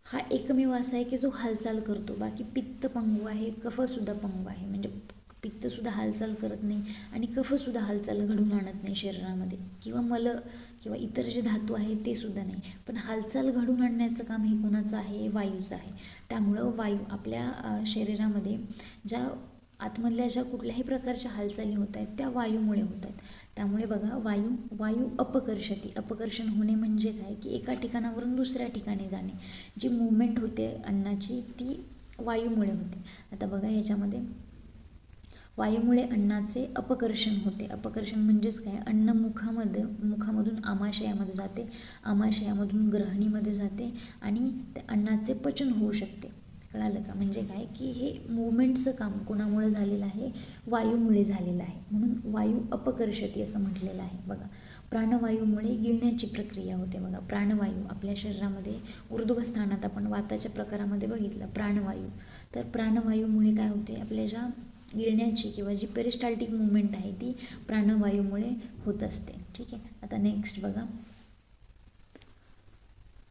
Speaker 1: हा एकमेव असा आहे की जो हालचाल करतो. बाकी पित्त पंगू आहे, कफसुद्धा पंगू आहे. म्हणजे पित्तसुद्धा हालचाल करत नाही आणि कफसुद्धा हालचाल घडवून आणत नाही शरीरामध्ये, किंवा मल किंवा इतर जे धातू आहेत ते सुद्धा नाही. पण हालचाल घडवून आणण्याचं काम हे कोणाचं आहे, वायूचं आहे. त्यामुळं वायू आपल्या शरीरामध्ये ज्या आतमधल्या ज्या कुठल्याही प्रकारच्या हालचाली होत आहेत त्या वायूमुळे होत आहेत. त्यामुळे बघा वायू अपकर्षण होणे म्हणजे काय की एका ठिकाणावरून दुसऱ्या ठिकाणी जाणे. जी मूवमेंट होते अन्नाची ती वायूमुळे होते. आता बघा याच्यामध्ये वायूमुळे अन्नाचे अपकर्षण होते. अपकर्षण म्हणजेच काय, अन्न मुखामधून आमाशयामध्ये जाते, आमाशयामधून ग्रहणीमध्ये जाते आणि त्या अन्नाचे पचन होऊ शकते. कळालं का. म्हणजे काय की हे मूवमेंटचं काम कोणामुळे झालेलं आहे, वायूमुळे झालेलं आहे. म्हणून वायू अपकर्षती असं म्हटलेलं आहे. बघा प्राणवायूमुळे गिळण्याची प्रक्रिया होते. बघा प्राणवायू आपल्या शरीरामध्ये ऊर्ध्व स्थानात आपण वाताच्या प्रकारामध्ये बघितलं प्राणवायू. तर प्राणवायूमुळे काय होते, आपल्या ज्या गिळण्याची किंवा जी पेरिस्टाल्टिक मुवमेंट आहे ती प्राणवायूमुळे होत असते. ठीक आहे. आता नेक्स्ट बघा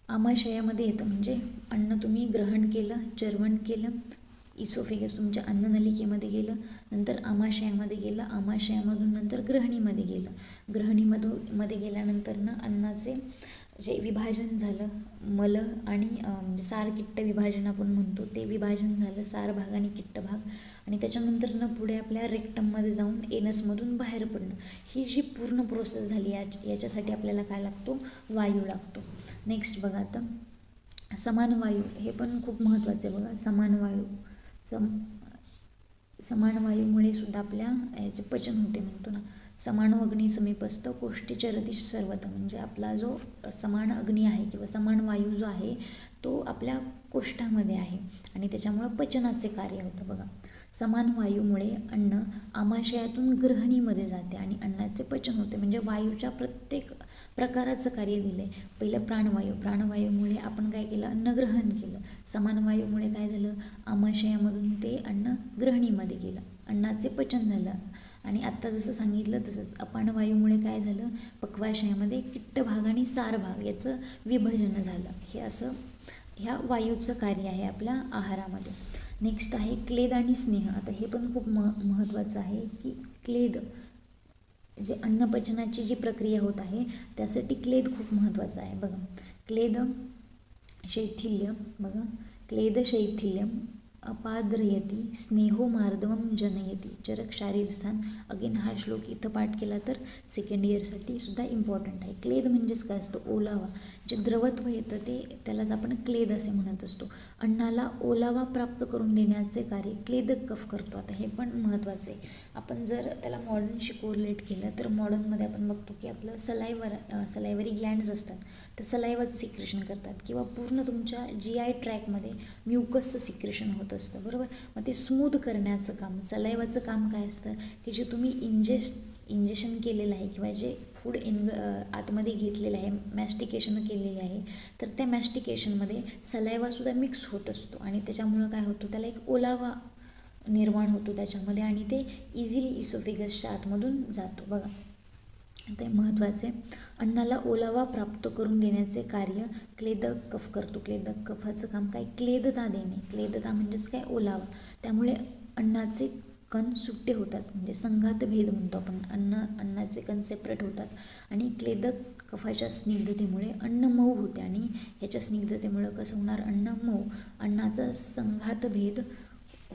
Speaker 1: आमाशयामध्ये येतं. म्हणजे अन्न तुम्ही ग्रहण केलं, चर्वण केलं, इसोफेगस तुमच्या अन्ननलिकेमध्ये गेलं, नंतर आमाशयामध्ये गेलं, आमाशयामधून नंतर ग्रहणीमध्ये गेलं, ग्रहणीमध्ये गेल्यानंतर अन्नाचे जे विभाजन झालं, मल आणि म्हणजे सार किट्ट विभाजन आपण म्हणतो ते विभाजन झालं, सार भाग आणि किट्ट भाग, आणि त्याच्यानंतर पुढे आपल्या रेक्टममध्ये जाऊन एनसमधून बाहेर पडणं. ही जी पूर्ण प्रोसेस झाली याच्यासाठी आपल्याला काय लागतो, वायू लागतो. नेक्स्ट बघा आता समान वायू, हे पण खूप महत्त्वाचं आहे. बघा समान वायूमुळे सुद्धा आपल्या याचे पचन होते म्हणतो ना. समान अग्नी समीपस्थ कोष्ठी चरती सर्वत. म्हणजे आपला जो समान अग्नी आहे किंवा समान वायू जो आहे तो आपल्या कोष्ठामध्ये आहे आणि त्याच्यामुळं पचनाचे कार्य होतं. बघा समान वायूमुळे अन्न आमाशयातून ग्रहणीमध्ये जाते आणि अन्नाचे पचन होते. म्हणजे वायूच्या प्रत्येक प्रकाराचं कार्य दिलं आहे. पहिलं प्राणवायूमुळे आपण काय केलं, अन्न ग्रहण केलं. समान वायूमुळे काय झालं, आमाशयामधून ते अन्न ग्रहणीमध्ये गेलं, अन्नाचे पचन झालं. आणि आत्ता जसं सांगितलं तसंच अपानवायूमुळे काय झालं, पक्वाशयामध्ये किट्ट भाग आणि सार भाग याचं विभाजन झालं. हे असं ह्या वायूचं कार्य आहे आपल्या आहारामध्ये. नेक्स्ट आहे क्लेद आणि स्नेह. आता हे पण खूप महत्त्वाचं आहे की क्लेद जे अन्नपचनाची जी प्रक्रिया होत आहे त्यासाठी क्लेद खूप महत्त्वाचं आहे. बघा क्लेद शैथिल्य, बघा क्लेद शैथिल्यम अपाद्रयती स्नेहो मार्दवम जनयती चरक शारीरस्थान. अगेन हा श्लोक इथं पाठ केला तर सेकंड इयरसाठी सुद्धा इम्पॉर्टंट आहे. क्लेद म्हणजेच काय असतो, ओलावा. जे द्रवत्व येतं त्यालाच आपण क्लेद असे म्हणत असतो. अन्नाला ओलावा प्राप्त करून देण्याचे कार्य क्लेदक कफ करतो. आता हे पण महत्त्वाचं आहे. आपण जर त्याला मॉडर्नशी कोरिलेट केलं तर मॉडर्नमध्ये आपण बघतो की आपलं सलायवरी ग्लँड्स असतात, तर सलायवाचं सिक्रेशन करतात किंवा पूर्ण तुमच्या GI ट्रॅकमध्ये म्युकसचं सिक्रेशन होतं असतं, बरोबर. मग ते स्मूथ करण्याचं काम सलायवाचं काम काय असतं की जे तुम्ही इंजेक्शन केलेलं आहे किंवा जे फूड आतमध्ये घेतलेलं आहे, मॅस्टिकेशन केलेले आहे, तर त्या मॅस्टिकेशनमध्ये सलायवासुद्धा मिक्स होत असतो आणि त्याच्यामुळं काय होतं, त्याला एक ओलावा निर्माण होतो त्याच्यामध्ये आणि ते इझिली इसोफेगसच्या आतमधून जातो. बघा ते महत्त्वाचे. अन्नाला ओलावा प्राप्त करून देण्याचे कार्य क्लेदक कफ करतो. क्लेदक कफाचं काम काय, क्लेदता देणे. क्लेदता म्हणजेच काय, ओलावा. त्यामुळे अन्नाचे कण सुट्टे होतात, म्हणजे संघात भेद म्हणतो आपण. अन्नाचे कण सेपरेट होतात आणि क्लेदक कफाच्या स्निग्धतेमुळे अन्न मऊ होते आणि ह्याच्या स्निग्धतेमुळं कसं होणार, अन्न मऊ. अन्नाचा संघात भेद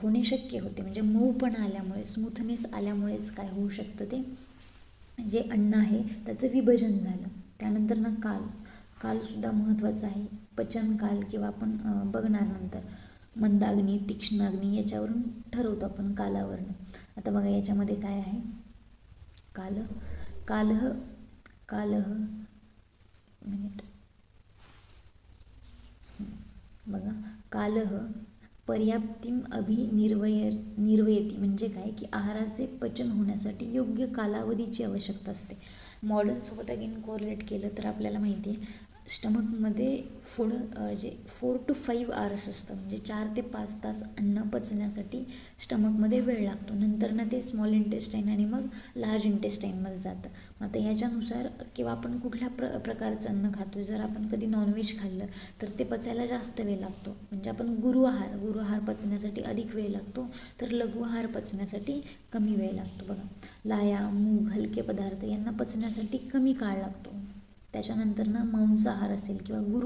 Speaker 1: होणे शक्य होते. म्हणजे मऊपणा आल्यामुळे, स्मूथनेस आल्यामुळेच काय होऊ शकतं, ते जे अन्न आहे त्याचं विभाजन झालं. त्यानंतर कालसुद्धा महत्त्वाचं आहे. पचन काल किंवा आपण बघणार नंतर मंदाग्नी, तीक्ष्णाग्नी याच्यावरून ठरवतो आपण कालावरनं. आता बघा याच्यामध्ये काय आहे, कालह बघा, कालह पर्याप्तिम निर्वयती म्हणजे काय की आहाराचे पचन होण्यासाठी योग्य कालावधीची आवश्यकता असते. मॉडर्नसोबत अगेन कोरिलेट केलं तर आपल्याला माहिती आहे स्टमकमध्ये जे 4 to 5 आवर्स असतं, म्हणजे 4 ते 5 तास अन्न पचण्यासाठी स्टमकमध्ये वेळ लागतो. नंतर ना ते स्मॉल इंटेस्टाईन आणि मग लार्ज इंटेस्टाईनमध्ये जातं. मग आता ह्याच्यानुसार किंवा आपण कुठल्या प्रकारचं अन्न खातो, जर आपण कधी नॉनव्हेज खाल्लं तर ते पचायला जास्त वेळ लागतो. म्हणजे आपण गुरु आहार पचण्यासाठी अधिक वेळ लागतो, तर लघु आहार पचण्यासाठी कमी वेळ लागतो. बघा, लाया, मूग, हलके पदार्थ यांना पचण्यासाठी कमी काळ लागतो. त्याच्यानंतर ना मांसाहार असेल किंवा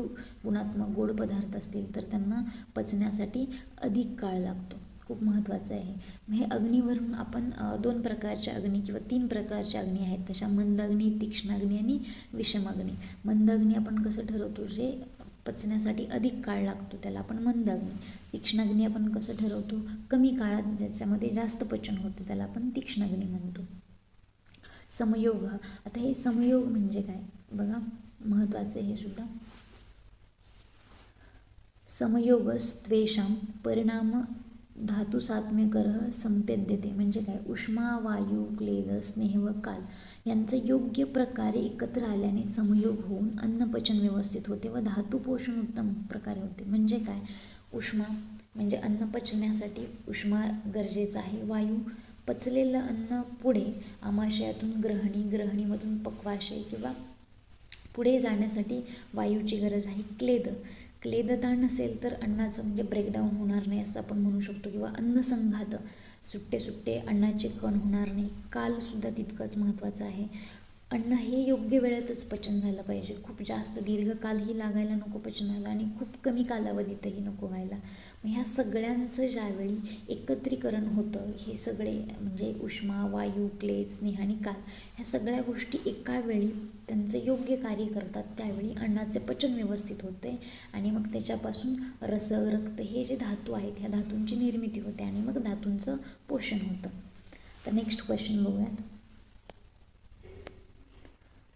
Speaker 1: गुणात्मक गोड पदार्थ असतील तर त्यांना पचण्यासाठी अधिक काळ लागतो. खूप महत्त्वाचं आहे. मग हे अग्नीवरून आपण 2 प्रकारच्या अग्नी किंवा 3 प्रकारच्या अग्नी आहेत तशा मंद अग्नी, तीक्ष्ण अग्नी आणि विषम अग्नी. मंद अग्नी आपण कसं ठरवतो, जे पचण्यासाठी अधिक काळ लागतो त्याला आपण मंद अग्नी. तीक्ष्ण अग्नी आपण कसं ठरवतो, कमी काळात ज्याच्यामध्ये जास्त पचन होतं त्याला आपण तीक्ष्ण अग्नी म्हणतो. समयोग, आता हे समयोग म्हणजे काय बघा, महत्त्वाचं हे सुद्धा. समयोगस्त्वेषां परिणाम धातू सात्म्यकरः संपेद्यते म्हणजे काय, उष्मा, वायू, क्लेद, स्नेह व काल यांचं योग्य प्रकारे एकत्र आल्याने समयोग होऊन अन्नपचन व्यवस्थित होते व धातू पोषण उत्तम प्रकारे होते. म्हणजे काय, उष्मा म्हणजे अन्न पचण्यासाठी उष्मा गरजेचं आहे. वायू, पचलेलं अन्न पुढे आमाशयातून ग्रहणीमधून पक्वाशय किंवा पुढे जाण्यासाठी वायूची गरज आहे. क्लेदता नसेल तर अन्नाचं म्हणजे ब्रेकडाऊन होणार नाही असं आपण म्हणू शकतो, किंवा अन्नसंघात सुट्टे अन्नाचे कण होणार नाही. कालसुद्धा तितकंच महत्त्वाचं आहे. अन्न हे योग्य वेळेतच पचन झालं पाहिजे. खूप जास्त दीर्घकालही लागायला नको पचनाला आणि खूप कमी कालावधीतही नको व्हायला. मग ह्या सगळ्यांचं ज्यावेळी एकत्रीकरण होतं, हे सगळे म्हणजे उष्मा, वायू, क्लेद, स्नेह आणि काल ह्या सगळ्या गोष्टी एका वेळी त्यांचं योग्य कार्य करतात, त्यावेळी अन्नाचे पचन व्यवस्थित होते आणि मग त्याच्यापासून रस, रक्त हे जे धातू आहेत ह्या धातूंची निर्मिती होते आणि मग धातूंचं पोषण होतं. तर नेक्स्ट क्वेश्चन बघूयात.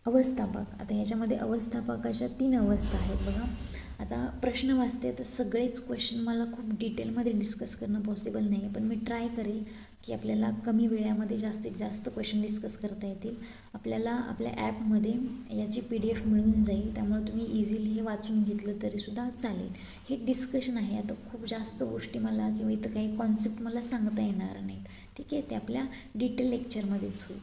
Speaker 1: अवस्थापक, आता याच्यामध्ये अवस्थापकाच्या 3 अवस्था आहेत. बघा, आता प्रश्न वाचते तर सगळेच क्वेश्चन मला खूप डिटेलमध्ये डिस्कस करणं पॉसिबल नाही आहे, पण मी ट्राय करेल की आपल्याला कमी वेळामध्ये जास्तीत जास्त क्वेश्चन डिस्कस करता येतील. आपल्याला आपल्या ॲपमध्ये याची PDF मिळून जाईल, त्यामुळे तुम्ही इझिली हे वाचून घेतलं तरीसुद्धा चालेल. हे डिस्कशन आहे, आता खूप जास्त गोष्टी मला किंवा इथं काही कॉन्सेप्ट मला सांगता येणार नाहीत. ठीक आहे, ते आपल्या डिटेल लेक्चरमध्येच होईल.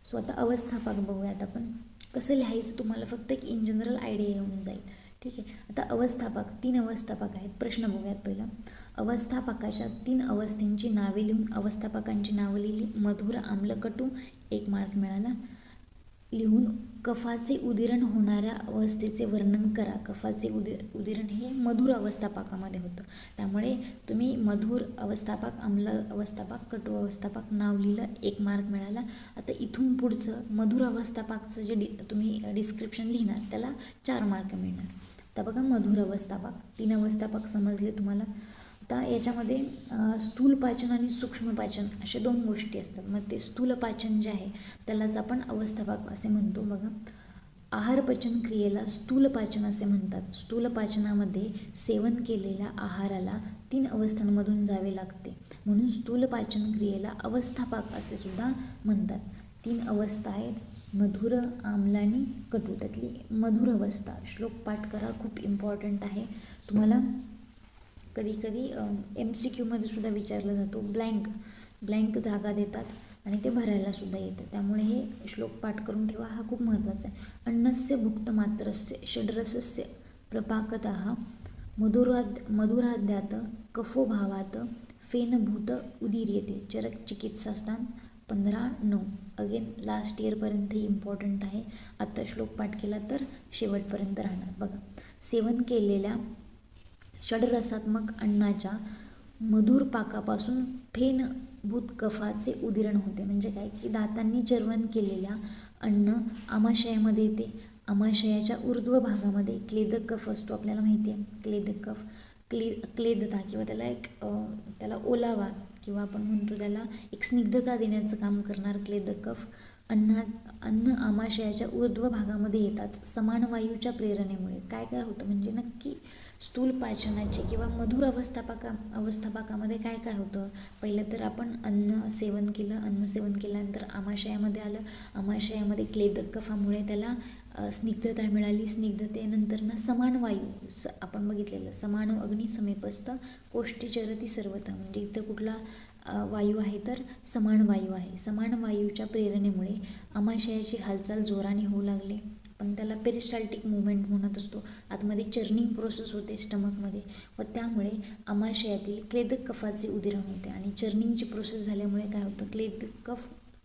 Speaker 1: सो आता अवस्थापक बघूयात आपण. कसं लिहायचं तुम्हाला फक्त एक इन जनरल आयडिया येऊन जाईल. ठीक आहे, आता अवस्थापक 3 अवस्थापक आहेत. प्रश्न बघूयात पहिला. अवस्थापकाच्या 3 अवस्थेंची नावे लिहून अवस्थापकांची नावं लिहिली. मधुर, आम्ल, कटू 1 मार्क मिळाला. लिहून कफाचे उदिरण होणाऱ्या अवस्थेचे वर्णन करा. कफाचे उदिरण हे मधुर अवस्थापकामध्ये होतं, त्यामुळे तुम्ही मधुर अवस्थापक, आम्ल अवस्थापक, कटू अवस्थापक नाव लिहिलं, 1 मार्क मिळाला. आता इथून पुढचं मधुर अवस्थापकचं जे तुम्ही डिस्क्रिप्शन लिहिणार त्याला 4 मार्क मिळणार. आता बघा, मधुर अवस्थापक 3 अवस्थापक समजले तुम्हाला. आता याच्यामध्ये स्थूल पाचन आणि सूक्ष्म पाचन अशा 2 गोष्टी असतात. मग ते स्थूल पाचन जे आहे त्यालाच आपण अवस्थापक असे म्हणतो. बघा, आहार पचन क्रियेला स्थूल पाचन असे म्हणतात. स्थूल पाचनामध्ये सेवन केलेल्या आहाराला 3 अवस्थांमधून जावे लागते, म्हणून स्थूल पाचन क्रियेला अवस्थापक असे सुद्धा म्हणतात. 3 अवस्था आहेत, मधुर, आम्ल आणि कटू. त्यातली मधुर अवस्था श्लोक पाठ करा, खूप इम्पॉर्टंट आहे. तुम्हाला कधी MCQमध्ये सुद्धा विचारलं जातो. ब्लँक जागा देतात आणि ते भरायला सुद्धा येतं, त्यामुळे हे श्लोक पाठ करून ठेवा, हा खूप महत्त्वाचा आहे. अन्नस्य भुक्तमात्रस्य षड्रसस्य प्रपाकतः मधुराद्यात कफोभावात फेनभूत उदीर्यते. चरक चिकित्सास्थान 15-9. अगेन लास्ट इयरपर्यंत ही इम्पॉर्टंट आहे. आत्ता श्लोक पाठ केला तर शेवटपर्यंत राहणार. बघा, सेवन केलेल्या षड्रसात्मक अन्नाच्या मधुर पाकापासून फेनभूत कफाचे उदिरण होते. म्हणजे काय की दातांनी चर्वण केलेल्या अन्न आमाशयामध्ये येते. आमाशयाच्या ऊर्ध्व भागामध्ये क्लेदक कफ असतो, आपल्याला माहिती आहे. क्लेदक कफ क्लेदता किंवा त्याला ओलावा किंवा आपण म्हणतो त्याला एक स्निग्धता देण्याचं काम करणार क्लेदक कफ अन्न आमाशयाच्या ऊर्ध्व भागामध्ये येताच समान वायूच्या प्रेरणेमुळे काय काय होतं, म्हणजे नक्की स्थूल पाचनाची किंवा मधुर अवस्थापाकामध्ये काय काय होतं. पहिलं तर आपण अन्न सेवन केल्यानंतर आमाशयामध्ये आलं. आमाशयामध्ये क्लेदक कफामुळे त्याला स्निग्धता मिळाली. स्निग्धतेनंतर समान वायू आपण बघितलेलं समान अग्नी समेपस्थ कोष्ठी चरती सर्वतः, म्हणजे इथं कुठला वायू आहे तर समान वायू आहे. समान वायूच्या प्रेरणेमुळे आमाशयाची हालचाल जोराने होऊ लागली. पण त्याला पेरिस्टाल्टिक मुवमेंट म्हणत असतो. आतमध्ये चर्निंग प्रोसेस होते स्टमकमध्ये व त्यामुळे आमाशयातील क्लेदक कफाचे उदिरण होते. आणि चर्निंगची प्रोसेस झाल्यामुळे काय होतं,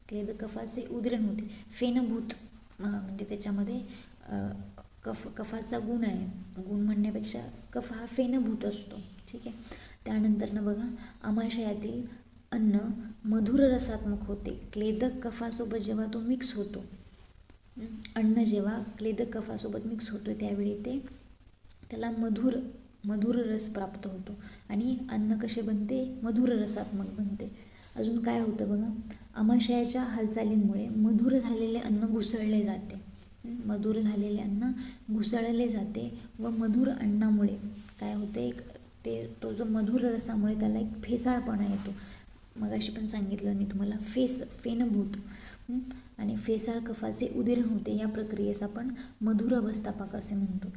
Speaker 1: क्लेदक कफाचे उदिरण होते. फेनभूत म्हणजे त्याच्यामध्ये कफाचा गुण आहे. गुण म्हणण्यापेक्षा कफ हा फेनभूत असतो. ठीक आहे. त्यानंतर बघा, आमाशयातील अन्न मधुर रसात्मक होते. क्लेदक कफासोबत जेव्हा तो मिक्स होतो, अन्न जेव्हा क्लेदक कफासोबत मिक्स होतो त्यावेळी त्याला मधुर रस प्राप्त होतो आणि अन्न कसे बनते, मधुर रसात्मक बनते. अजून काय होतं बघा, आमाशयाच्या हालचालींमुळे मधुर झालेले अन्न घुसळले जाते व मधुर अन्नामुळे काय होते, तो जो मधुर रसामुळे त्याला एक फेसाळपणा येतो. मगाशी पण सांगितलं मी तुम्हाला, फेनभूत आणि फेसाळ कफाचे उदिरण होते. या प्रक्रियेस आपण मधुर अवस्थापाक असे म्हणतो.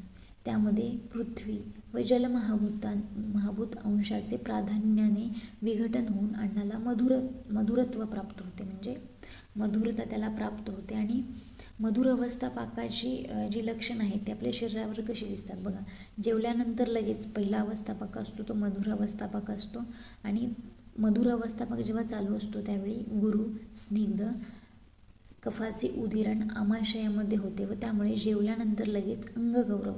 Speaker 1: त्यामध्ये पृथ्वी व जलमहाभूत अंशाचे प्राधान्याने विघटन होऊन अन्नाला मधुरत्व प्राप्त होते, म्हणजे मधुरता त्याला प्राप्त होते. आणि मधुर अवस्थापाकाची जी लक्षणं आहेत ते आपल्या शरीरावर कशी दिसतात बघा. जेवल्यानंतर लगेच पहिला अवस्थापाक असतो तो मधुर अवस्थापाक असतो. आणि मधुर अवस्थापाक जेव्हा चालू असतो त्यावेळी गुरु स्निग्ध कफाचे उदिरण आमाशयामध्ये होते व त्यामुळे जेवल्यानंतर लगेच अंगगौरव.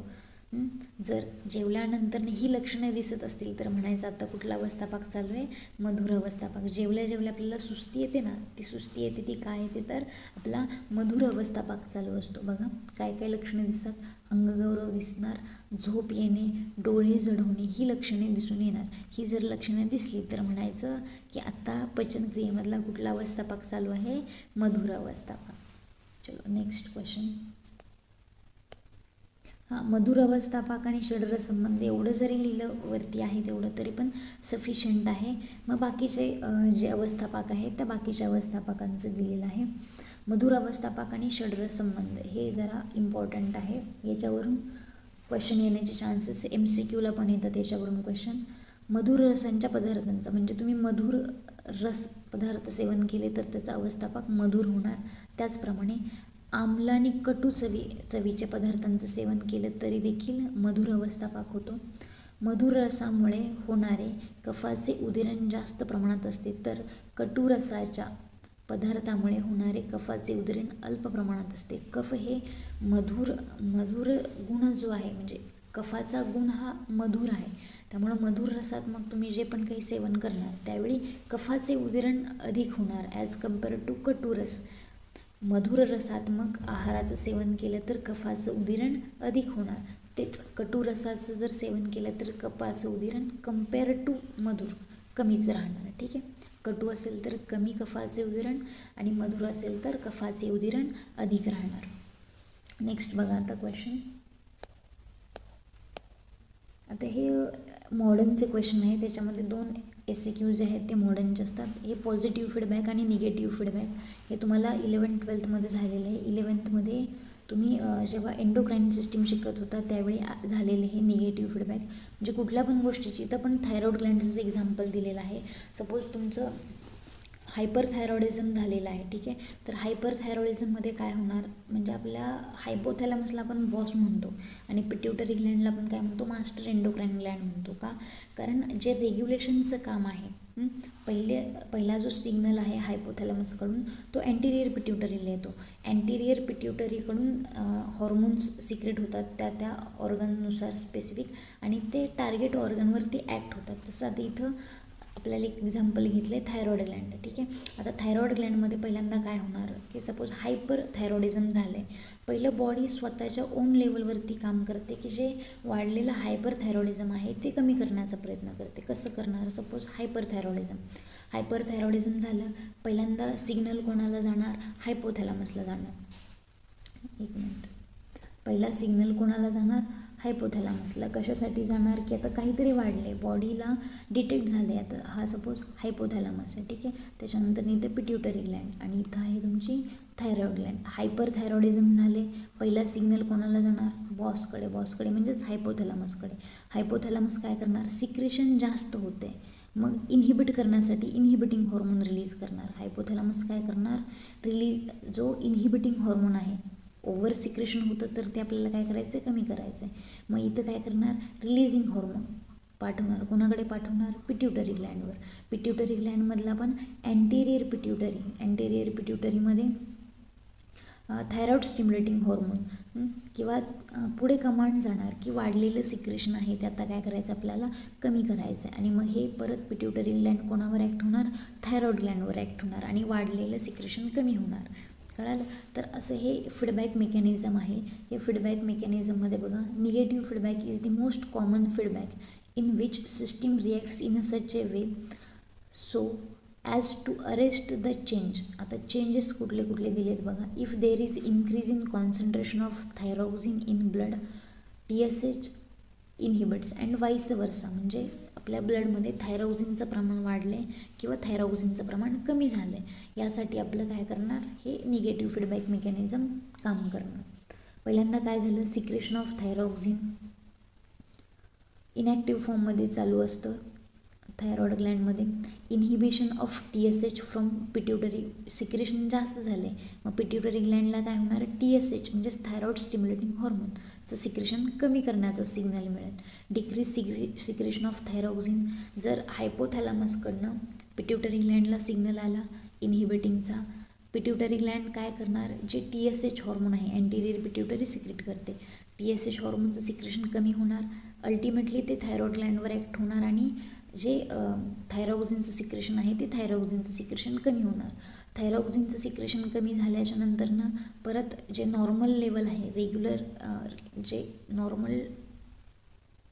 Speaker 1: जर जेवल्यानंतर ही लक्षणं दिसत असतील तर म्हणायचं आता कुठला अवस्थापाक चालू आहे, मधुर अवस्थापाक. जेवल्या आपल्याला सुस्ती येते ना, ती काय येते तर आपला मधुर अवस्थापाक चालू असतो. बघा काय काय लक्षणं दिसतात, अंगगौरव दिसणार, झोप येणे, डोळे जड होणे, ही लक्षणे दिसून येणार. ही जर लक्षणं दिसली तर म्हणायचं की आत्ता पचनक्रियेमधला कुठला अवस्थापाक चालू आहे, मधुर अवस्थापाक. चलो नेक्स्ट क्वेश्चन. मधुर अवस्थापाक आणि षड्रस संबंध एवढं जरी लिहिलं वरती आहे तेवढं तरी पण सफिशियंट आहे. मग बाकीचे जे अवस्थापाक आहेत त्या बाकीच्या अवस्थापाकांचं दिलेलं आहे. मधुर अवस्थापाक आणि षड्रस संबंध हे जरा इम्पॉर्टंट आहे. याच्यावरून क्वेश्चन येण्याचे चान्सेस MCQला पण येतात याच्यावरून क्वेश्चन. मधुर रसांच्या पदार्थांचा, म्हणजे तुम्ही मधुर रस पदार्थ सेवन केले तर त्याचा अवस्थापाक मधुर होणार. त्याचप्रमाणे आम्ल आणि कटू चवीचे पदार्थांचं सेवन केलं तरी देखील मधुर अवस्थापाक होतो. मधुर रसामुळे होणारे कफाचे उदिरण जास्त प्रमाणात असते तर कटू रसाच्या पदार्थामुळे होणारे कफाचे उदिरण अल्प प्रमाणात असते. कफ हे मधुर गुण जो आहे, म्हणजे कफाचा गुण हा मधुर आहे. त्यामुळं मधुर रसात्मक तुम्ही जे पण काही सेवन करणार त्यावेळी कफाचे उदिरण अधिक होणार ॲज कम्पेअर टू कटू रस. मधुर रसात्मक आहाराचं सेवन केलं तर कफाचं उदिरण अधिक होणार. तेच कटू रसाचं जर सेवन केलं तर कफाचं उदिरण कम्पेअर टू मधुर कमीच राहणार. ठीक आहे. कटू असेल तर कमी कफाचे उदिरण आणि मधुर असेल तर कफाचे उदिरण अधिक राहणार. नेक्स्ट बघा आता क्वेश्चन. आता हे मॉडर्नचे क्वेश्चन आहे, त्याच्यामध्ये 2 SCQ जे आहेत ते मॉडर्नचे असतात. हे पॉझिटिव्ह फीडबॅक आणि निगेटिव्ह फीडबॅक हे तुम्हाला 11th-12thमध्ये झालेलं आहे. 11thमध्ये तुम्ही जेव्हा एंडोक्राईन सिस्टीम शिकत होता त्यावेळी झालेले हे निगेटिव्ह फीडबॅक. म्हणजे कुठल्या पण गोष्टीची, इथं पण थायरॉइड ग्लँड्सचं एक्झाम्पल दिलेलं आहे. सपोज तुमचं हायपरथायरॉइडिझम झालेलं आहे. ठीक आहे. तर हायपरथायरॉइडिझममध्ये काय होणार, म्हणजे आपल्या हायपोथॅलॅमसला आपण बॉस म्हणतो आणि पिट्युटरी ग्लँडला पण काय म्हणतो, मास्टर एंडोक्राईन ग्लँड म्हणतो. का, कारण जे रेग्युलेशनचं काम आहे, पहिला जो सिग्नल आहे हायपोथॅलॅमसकडून तो अँटिरियर पिट्युटरीला येतो. अँटिरियर पिट्युटरीकडून हॉर्मोन्स सिक्रेट होतात त्या ऑर्गननुसार स्पेसिफिक आणि ते टार्गेट ऑर्गनवरती ॲक्ट होतात. तसं आता इथं आपल्याला एक एक्झाम्पल घेतलं आहे थायरॉइड ग्लँड, ठीक आहे. आता थायरॉइड ग्लँडमध्ये पहिल्यांदा काय होणार की सपोज हायपर थायरॉइडिझम झालं आहे, पहिलं बॉडी स्वतःच्या ओन लेवलवरती काम करते की जे वाढलेलं हायपर थायरॉइडिझम आहे ते कमी करण्याचा प्रयत्न करते. कसं करणार, सपोज हायपर थायरॉइडिझम झालं, पहिल्यांदा सिग्नल कोणाला जाणार, हायपोथॅलॅमसला जाणार. एक मिनिट, पहिला सिग्नल कोणाला जाणार, हायपोथॅलॅमसला. कशासाठी जाणार की आता काहीतरी वाढले, बॉडीला डिटेक्ट झाले, आता हा सपोज हायपोथॅलॅमस आहे, ठीक आहे. त्याच्यानंतर इथे पिट्युटरी ग्लँड आणि इथं आहे तुमची थायरॉइड ग्लँड. हायपर थायरॉइडिझम झाले, पहिला सिग्नल कोणाला जाणार, बॉसकडे म्हणजेच हायपोथॅलॅमसकडे. हायपोथॅलॅमस काय करणार, सिक्रेशन जास्त होते, मग इन्हिबिट करण्यासाठी इन्हिबिटिंग हॉर्मोन रिलीज करणार. हायपोथॅलॅमस काय करणार, जो इन्हिबिटिंग हॉर्मोन आहे, ओव्हर सिक्रेशन होतं तर ते आपल्याला काय करायचं आहे, कमी करायचं आहे. मग इथं काय करणार, रिलीजिंग हॉर्मोन पाठवणार, कोणाकडे पाठवणार, पिट्युटरी ग्लँडवर. पिट्युटरी ग्लँडमधला पण अँटेरियर पिट्युटरीमध्ये थायरॉइड स्टिम्युलेटिंग हॉर्मोन किंवा पुढे कमांड जाणार की वाढलेलं सिक्रेशन आहे ते आता काय करायचं, आपल्याला कमी करायचं आहे. आणि मग हे परत पिट्युटरी ग्लँड कोणावर ॲक्ट होणार, थायरॉइड ग्लँडवर ॲक्ट होणार आणि वाढलेलं सिक्रेशन कमी होणार. कळालं. तर असं हे फीडबॅक मेकॅनिझम आहे. हे फीडबॅक मेकॅनिझममध्ये बघा, negative feedback is the most common feedback in which system reacts in a such a way so as to arrest the change. आता चेंजेस कुठले कुठले दिलेत बघा. If there is increase in concentration of thyroxine in blood, TSH inhibits and vice versa. म्हणजे आपल्या ब्लडमध्ये थायरॉक्सिनचं प्रमाण वाढले किंवा थायरॉक्सिनचं प्रमाण कमी झालं आहे, यासाठी आपलं काय करणार, हे निगेटिव्ह फीडबॅक मेकॅनिझम काम करणार. पहिल्यांदा काय झालं, सिक्रेशन ऑफ थायरॉक्सिन इनॅक्टिव्ह फॉर्ममध्ये चालू असतं थायरॉइड ग्लँडमध्ये. Inhibition of TSH from pituitary, secretion जास्त झाले, मग पिट्युटरी ग्लँडला काय होणार, TSH म्हणजेच थायरॉइड स्टिम्युलेटिंग हॉर्मोनचं सिक्रेशन कमी करण्याचा सिग्नल मिळेल. डिक्रीज सिक्रेशन ऑफ थायरॉक्सिन, जर हायपोथॅलॅमसकडनं पिट्युटरी ग्लँडला सिग्नल आला इनहिबिटिंगचा, पिट्युटरी ग्लँड काय करणार, जे TSH हॉर्मोन आहे अँटेरियर पिट्युटरी सिक्रेट करते, TSH हॉर्मोनचं सिक्रेशन कमी होणार, अल्टिमेटली ते थायरॉइड ग्लँडवर ॲक्ट होणार आणि जे थायरॉक्सिनचं सिक्रेशन आहे ते थायरॉक्सिनचं सिक्रेशन कमी होणार. थायरॉक्सिनचं सिक्रेशन कमी झाल्याच्या नंतरनं परत जे नॉर्मल लेवल आहे, रेग्युलर जे नॉर्मल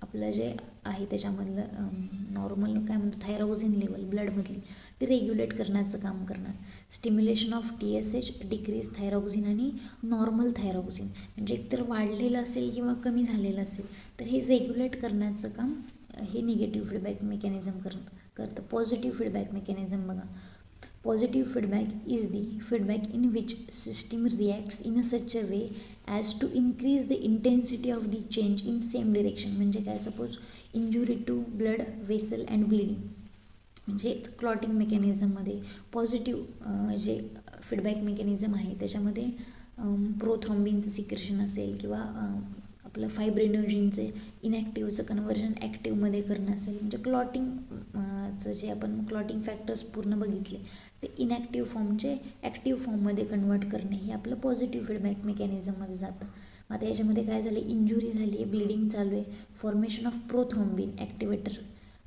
Speaker 1: आपलं जे आहे त्याच्यामधलं नॉर्मल काय म्हणतो थायरॉक्सिन लेवल ब्लडमधली, ते रेग्युलेट करण्याचं काम करणार. Stimulation of TSH, decrease thyroxine आणि नॉर्मल थायरॉक्सिन, म्हणजे एकतर वाढलेलं असेल किंवा कमी झालेलं असेल तर हे रेग्युलेट करण्याचं काम हे निगेटिव्ह फीडबॅक मेकॅनिझम करतं. पॉझिटिव्ह फीडबॅक मेकॅनिझम बघा. Positive feedback is the feedback in which system reacts in a such a way as to increase the intensity of the change in same direction. म्हणजे काय, suppose injury to blood vessel and bleeding, म्हणजे क्लॉटिंग मेकॅनिझममध्ये पॉझिटिव्ह जे फीडबॅक मेकॅनिझम आहे त्याच्यामध्ये प्रोथ्रॉम्बिनचं सिक्रेशन असेल किंवा आपलं फायब्रिनोजिनचे इनॅक्टिव्हचं कन्व्हर्जन ॲक्टिव्हमध्ये करणं असेल, म्हणजे क्लॉटिंगचं जे आपण क्लॉटिंग फॅक्टर्स पूर्ण बघितले ते इनॅक्टिव्ह फॉर्मचे ॲक्टिव्ह फॉर्ममध्ये कन्वर्ट करणे हे आपलं पॉझिटिव्ह फीडबॅक मेकॅनिझममध्ये जातं. आता याच्यामध्ये काय झालं, इंजुरी झाली आहे, ब्लिडिंग चालू आहे, फॉर्मेशन ऑफ प्रोथ्रॉम्बिन ॲक्टिवेटर,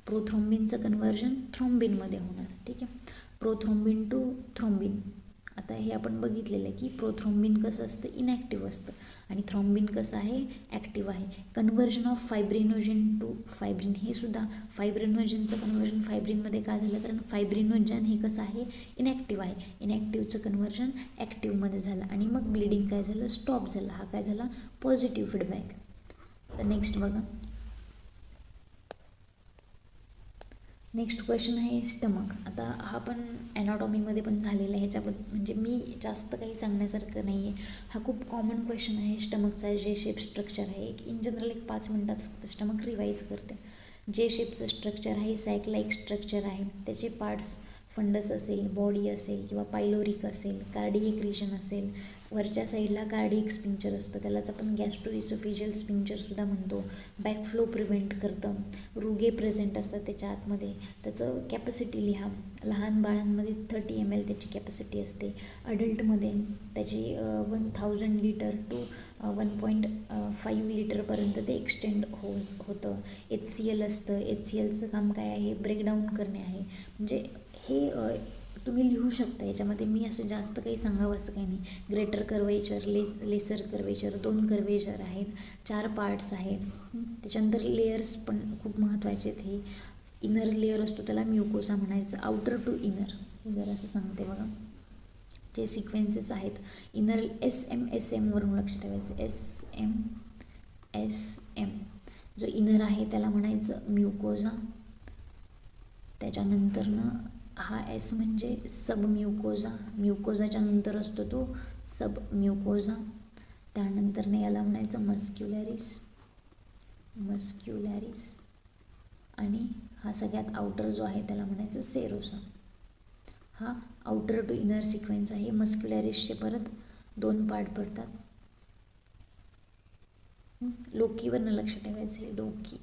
Speaker 1: प्रोथ्रॉम्बिनचं कन्व्हर्जन थ्रॉम्बिनमध्ये होणार, ठीक आहे. प्रोथ्रॉम्बिन टू थ्रॉम्बिन, आता हे आपण बघितलेलं आहे की प्रोथ्रॉम्बिन कसं असतं, इनॅक्टिव्ह असतं आणि थ्रॉम्बिन कसं आहे, ॲक्टिव्ह आहे. कन्व्हर्जन ऑफ फायब्रिनोजन टू फायब्रिन, हे सुद्धा फायब्रिनोजनचं कन्व्हर्जन फायब्रिनमध्ये काय झालं, कारण फायब्रिनोजन हे कसं आहे, इनॅक्टिव्ह आहे, इनॅक्टिव्हचं कन्व्हर्जन ॲक्टिव्हमध्ये झालं आणि मग ब्लिडिंग काय झालं, स्टॉप झालं. हा काय झाला, पॉझिटिव्ह फीडबॅक. तर नेक्स्ट बघा, नेक्स्ट क्वेश्चन आहे स्टमक. आता हा पण ॲनाटॉमीमध्ये पण झालेला आहे, ह्याच्याबद्दल म्हणजे मी जास्त काही सांगण्यासारखं नाही आहे. हा खूप कॉमन क्वेश्चन आहे. स्टमकचा जे शेप स्ट्रक्चर आहे, इन जनरल 5 मिनटात फक्त स्टमक रिवाईज करते. जे शेपचं स्ट्रक्चर आहे सॅक लाईक स्ट्रक्चर आहे, त्याचे पार्ट्स फंडस असेल, बॉडी असेल किंवा पायलोरिक असेल, कार्डियक रिजन असेल, वरच्या साईडला कार्डियक स्पिंक्चर असतं, त्यालाच आपण गॅस्ट्रोइसोफेजियल स्पिंक्चरसुद्धा म्हणतो. बॅकफ्लो प्रिव्हेंट करतं. रुगे प्रेझेंट असतात त्याच्या आतमध्ये. त्याचं कॅपॅसिटी लिहा. लहान बाळांमध्ये 30 ml त्याची कॅपॅसिटी असते. अडल्टमध्ये त्याची 1000 लिटर टू 1.5 लिटरपर्यंत ते एक्सटेंड होतं. HCl असतं. HClचं काम काय आहे? ब्रेकडाऊन करणे आहे. म्हणजे हे तुम्ही लिहू शकता. याच्यामध्ये मी असं जास्त काही सांगावं असं काही नाही. Greater curvature, lesser curvature, 2 curvature आहेत, 4 पार्ट्स आहेत. त्याच्यानंतर लेयर्स पण खूप महत्त्वाचे आहेत. हे इनर लेअर असतो त्याला म्युकोसा म्हणायचं. आउटर टू इनर हे जरा असं सांगते बघा. जे सिक्वेन्सेस आहेत इनर SM वरून लक्ष ठेवायचं. SM जो इनर आहे त्याला म्हणायचं म्युकोजा. त्याच्यानंतरनं हा S म्हणजे सब म्युकोजा. म्युकोजाच्या नंतर असतो तो सब म्युकोजा. त्यानंतरनं याला म्हणायचं मस्क्युलॅरिस. आणि हा सगळ्यात आउटर जो आहे त्याला म्हणायचं सेरोसा. हा आउटर टू इनर सिक्वेन्स आहे. मस्क्युलॅरिसचे परत 2 पार्ट पडतात. लोकीवरनं लक्ष ठेवायचं आहे. लोकी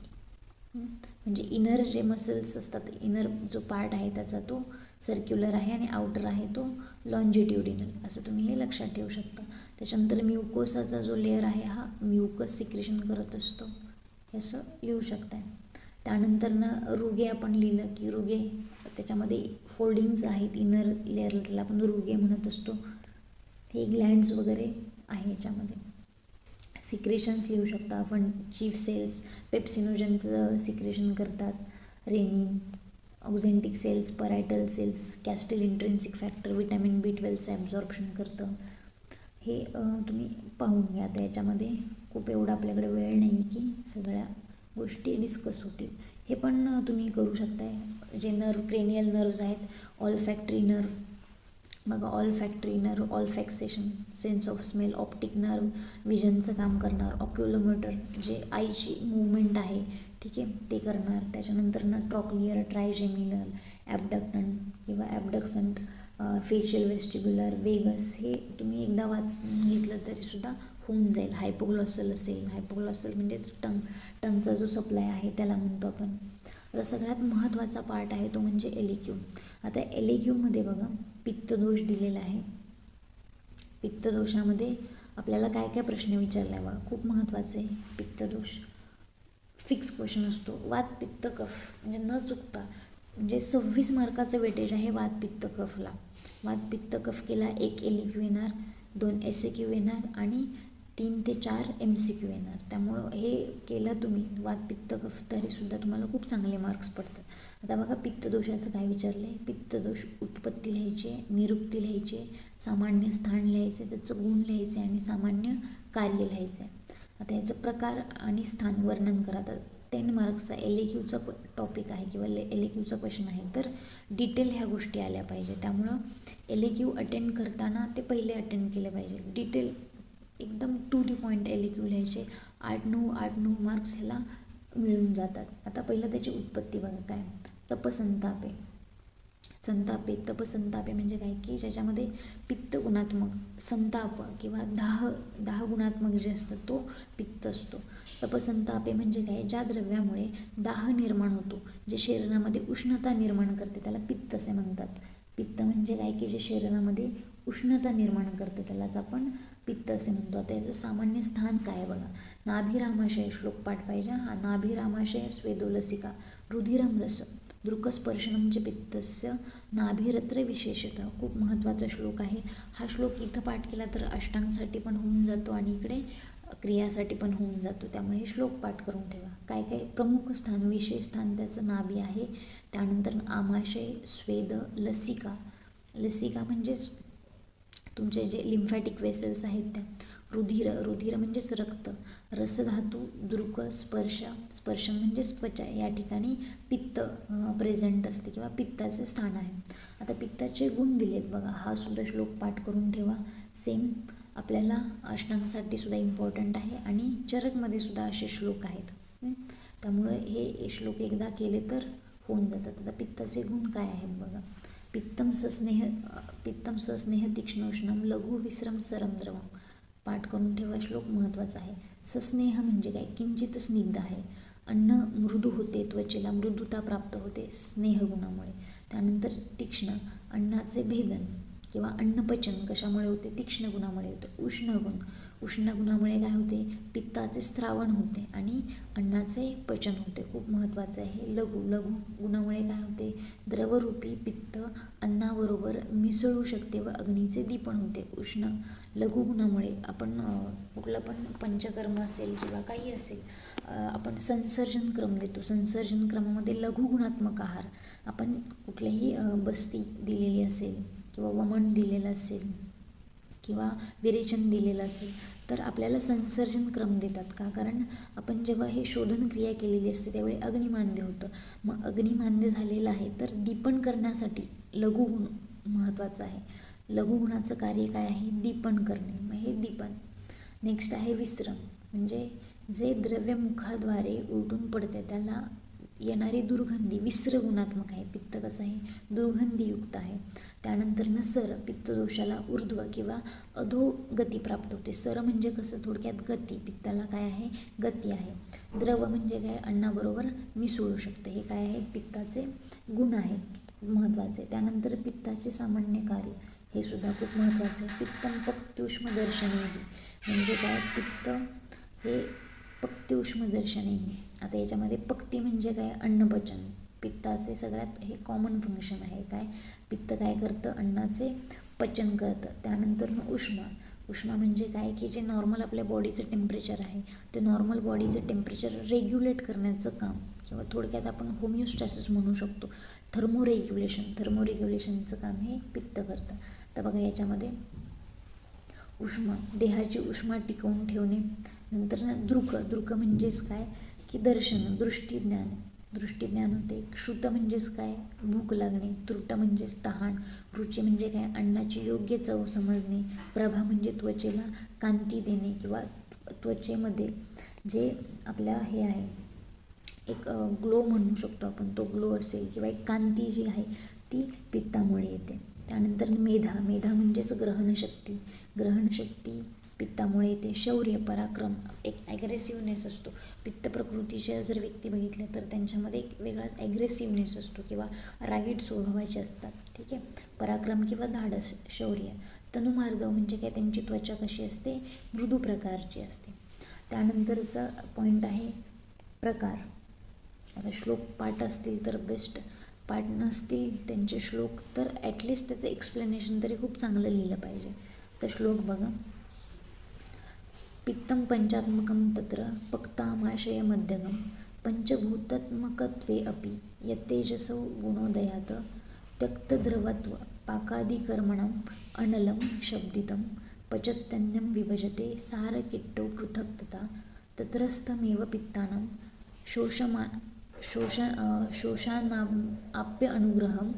Speaker 1: म्हणजे इनर जे मसल्स असतात, इनर जो पार्ट आहे त्याचा तो सर्क्युलर आहे आणि आउटर आहे तो लॉन्जिट्युडिनल, असं तुम्ही हे लक्षात ठेवू शकता. त्याच्यानंतर म्युकोसाचा जो लेअर आहे हा म्युकस सिक्रेशन करत असतो, हे असं लिहू शकता. त्यानंतरनं रुगे आपण लिहिलं की रुगे त्याच्यामध्ये फोल्डिंग्स आहेत. इनर लेअरला त्याला आपण रुगे म्हणत असतो. हे ग्लँड्स वगैरे आहे याच्यामध्ये. सिक्रेशन्स लिहू शकता आपण. चीफ सेल्स पेप्सिनोजनचं सिक्रेशन करतात. Renin, oxyntic cells, parietal cells, Castle intrinsic factor, vitamin B12चं ॲब्झॉर्प्शन करतं. हे तुम्ही पाहून घ्या. आता याच्यामध्ये खूप एवढा आपल्याकडे वेळ नाही की सगळ्या गोष्टी डिस्कस होतील. हे पण तुम्ही करू शकताय. जे नर्व क्रेनियल नर्व्ज आहेत, ऑलफॅक्टरी नर्व बघा, olfactory nerve, olfaction, sense of smell, optic nerve, विजनचं काम करणार, ऑक्युलोमोटर जे आईची मूवमेंट आहे, ठीक आहे, ते करणार. त्याच्यानंतर ट्रॉक्लियर, ट्रायजेमिनल, ॲबडक्टंट किंवा ॲबडक्संट, फेशियल वेस्टिब्युलर, वेगस, हे तुम्ही एकदा वाचून घेतलं तरीसुद्धा होऊन जाईल. हायपोग्लॉसल असेल, हायपोग्लॉसल म्हणजेच टंगचा जो सप्लाय आहे त्याला म्हणतो आपण. आता सगळ्यात महत्त्वाचा पार्ट आहे तो म्हणजे एलिक्यू. आता एलिक्यूमध्ये बघा पित्तदोष दिलेला आहे. पित्तदोषामध्ये आपल्याला काय काय प्रश्न विचारला आहे बघा, खूप महत्त्वाचं आहे. पित्तदोष फिक्स क्वेश्चन असतो. वात पित्त कफ म्हणजे न चुकता, म्हणजे 26 मार्काचं वेटेज आहे वात पित्त कफला. वात पित्त कफ केला 1 एलिक्यू येणार, 2 SAQ येणार आणि 3 ते 4 MCQ येणार. त्यामुळं हे केलं तुम्ही वात पित्त कफ तरीसुद्धा तुम्हाला खूप चांगले मार्क्स पडतात. आता बघा पित्तदोषाचं काय विचारलं आहे. पित्तदोष उत्पत्ती लिहायचे, निरुक्ती लिहायचे, सामान्य स्थान लिहायचे, त्याचं गुण लिहायचे आणि सामान्य कार्य लिहायचं आहे. आता याचं प्रकार आणि स्थान वर्णन करा. तर 10 मार्क्सचा LAQचा टॉपिक आहे किंवा LAQचा क्वेश्चन आहे, तर डिटेल ह्या गोष्टी आल्या पाहिजे. त्यामुळं LAQ अटेंड करताना ते पहिले अटेंड केले पाहिजे. डिटेल एकदम टू दी पॉईंट LAQ लिहायचे. 8-9 मार्क्स ह्याला मिळून जातात. आता पहिलं त्याची उत्पत्ती बघा काय. तपसंतापे, तपसंतापे म्हणजे काय की ज्याच्यामध्ये पित्त गुणात्मक संताप किंवा दाह गुणात्मक जे असतं तो पित्त असतो. तपसंतापे म्हणजे काय, ज्या द्रव्यामुळे दाह निर्माण होतो, जे शरीरामध्ये उष्णता निर्माण करते त्याला पित्त असे म्हणतात. पित्त म्हणजे काय की जे शरीरामध्ये उष्णता निर्माण करते त्यालाच आपण पित्त असे म्हणतो. आता याचं सामान्य स्थान काय बघा. नाभिरामाशय श्लोक पाठ पाहिजे. हा नाभिरामाशय स्वेदोलसिका रुधिरम रस दृकस्पर्शनम च पित्तस्य नाभिरत्र विशेषतः, खूप महत्त्वाचा श्लोक आहे हा. श्लोक इथं पाठ केला तर अष्टांगसाठी पण होऊन जातो आणि इकडे क्रियासाठी पण होऊन जातो. त्यामुळे हे श्लोक पाठ करून ठेवा. काय काय प्रमुख स्थान, विशेष स्थान त्याचं नाभी आहे. त्यानंतर आमाशय, स्वेद, लसिका, लसिका म्हणजेच तुमचे जे लिम्फॅटिक वेसल्स आहेत त्या, रुधिर म्हणजेच रक्त, रसधातू, दृक, स्पर्शन म्हणजेच त्वचा, या ठिकाणी पित्त प्रेझेंट असते किंवा पित्ताचे स्थान आहे. आता पित्ताचे गुण दिलेत बघा, हा सुद्धा श्लोक पाठ करून ठेवा. सेम आपल्याला अष्टांगसाठी सुद्धा इम्पॉर्टंट आहे आणि चरकमध्ये सुद्धा असे श्लोक आहेत. त्यामुळे हे श्लोक एकदा केले तर होऊन जातात. आता पित्ताचे गुण काय आहेत बघा. पित्तम सस्नेह तीक्ष्णोष्णम लघु विश्रम सरम द्रवम. पाठ करून ठेवा, श्लोक महत्त्वाचा आहे. सस्नेह म्हणजे काय, किंचित स्निग्ध आहे. अन्न मृदू होते, त्वचेला मृदुता प्राप्त होते स्नेहगुणामुळे. त्यानंतर तीक्ष्ण, अन्नाचे भेदन किंवा अन्नपचन कशामुळे होते, तीक्ष्ण गुणामुळे होते. उष्ण गुणामुळे काय होते, पित्ताचे स्त्रावण होते आणि अन्नाचे पचन होते. खूप महत्त्वाचे आहे. लघु गुणामुळे काय होते, द्रवरूपी पित्त अन्नाबरोबर मिसळू शकते व अग्नीचे दीपण होते. लघु गुणामुळे आपण कुठलं पण पंचकर्म असेल किंवा काही असेल, आपण संसर्जन क्रम देतो. संसर्जन क्रमामध्ये लघु गुणात्मक आहार, आपण कुठल्याही बस्ती दिलेली असेल किंवा वमन दिलेलं असेल किंवा विरेचन दिलेलं असेल तर आपल्याला संसर्जन क्रम देतात. का, कारण आपण जेव्हा हे शोधन क्रिया केलेली असते त्यावेळी अग्निमांद्य होतं. मग अग्निमांद्य झालेलं आहे तर दीपण करण्यासाठी लघुगुण महत्त्वाचं आहे. लघुगुणाचं कार्य काय आहे, दीपण करणे. मग हे दीपण. नेक्स्ट आहे विस्रम, म्हणजे जे द्रव्य मुखाद्वारे उलटून पडते त्याला येणारी दुर्गंधी विस्र गुणात्मक आहे. पित्त कसं आहे, दुर्गंधीयुक्त आहे. त्यानंतर सर, पित्तदोषाला ऊर्ध्व किंवा अधोगती प्राप्त होते. सर म्हणजे कसं, थोडक्यात गती. पित्ताला काय आहे, गती आहे. द्रव म्हणजे काय, अन्नाबरोबर मिसळू शकते. हे काय आहेत, पित्ताचे गुण आहेत, महत्त्वाचे. त्यानंतर पित्ताचे सामान्य कार्य, हे सुद्धा खूप महत्त्वाचं आहे. पित्तम पक्त्युष्म दर्शनेही, म्हणजे काय, पित्त हे पक्त्युष्म दर्शनेही. आता याच्यामध्ये पक्ती म्हणजे काय, अन्नपचन. पित्ताचे सगळ्यात हे कॉमन फंक्शन आहे. काय, पित्त काय करतं, अन्नाचे पचन करतं. त्यानंतर उष्मा म्हणजे काय, की जे नॉर्मल आपल्या बॉडीचं टेम्परेचर आहे ते नॉर्मल बॉडीचं टेम्परेचर रेग्युलेट करण्याचं काम, किंवा थोडक्यात आपण होमिओस्टॅसिस म्हणू शकतो. थर्मोरेग्युलेशनचं काम हे पित्त करतं. तर बघा याच्यामध्ये उष्मा, देहाची उष्मा टिकवून ठेवणे. नंतर दृक म्हणजेच काय, की दर्शन, दृष्टीज्ञान होते. क्षुत म्हणजेच काय, भूक लागणे. त्रुट म्हणजेच तहान. रुची म्हणजे काय, अन्नाची योग्य चव समजणे. प्रभा म्हणजे त्वचेला कांती देणे किंवा त्वचेमध्ये जे आपल्या हे आहे एक ग्लो म्हणू शकतो आपण, तो ग्लो असेल किंवा एक कांती जी आहे ती पित्तामुळे येते. त्यानंतर मेधा म्हणजेच ग्रहणशक्ती पित्तामुळे येते. शौर्य, पराक्रम, एक ॲग्रेसिव्हनेस असतो. पित्त प्रकृतीच्या जर व्यक्ती बघितल्या तर त्यांच्यामध्ये एक वेगळाच ॲग्रेसिव्हनेस असतो किंवा रागीट स्वभावाचे असतात. ठीक आहे. पराक्रम किंवा धाडस, शौर्य. तनुमार्दव म्हणजे काय, त्यांची त्वचा कशी असते, मृदू प्रकारची असते. त्यानंतरचा पॉईंट आहे प्रकार. आता श्लोक पाठ असतील तर बेस्ट, पाठ नसतील त्यांचे श्लोक तर ॲटलिस्ट त्याचं एक्सप्लेनेशन तरी खूप चांगलं लिहिलं पाहिजे. तर श्लोक बघा. पित्तम पंचात्मकं तत्र पक्तामाशय मध्यगम पंचभूतात्मकत्वे अपि यत्तेजसो गुणोदयात् त्यक्तद्रवत्व पाकादिकर्मणं अनलं शब्दितं पचत्यन्नं विभजते सारकिट्टौ पृथक् तथा तत्रस्थमेव पित्तानां शोषणाप्य अनुग्रहं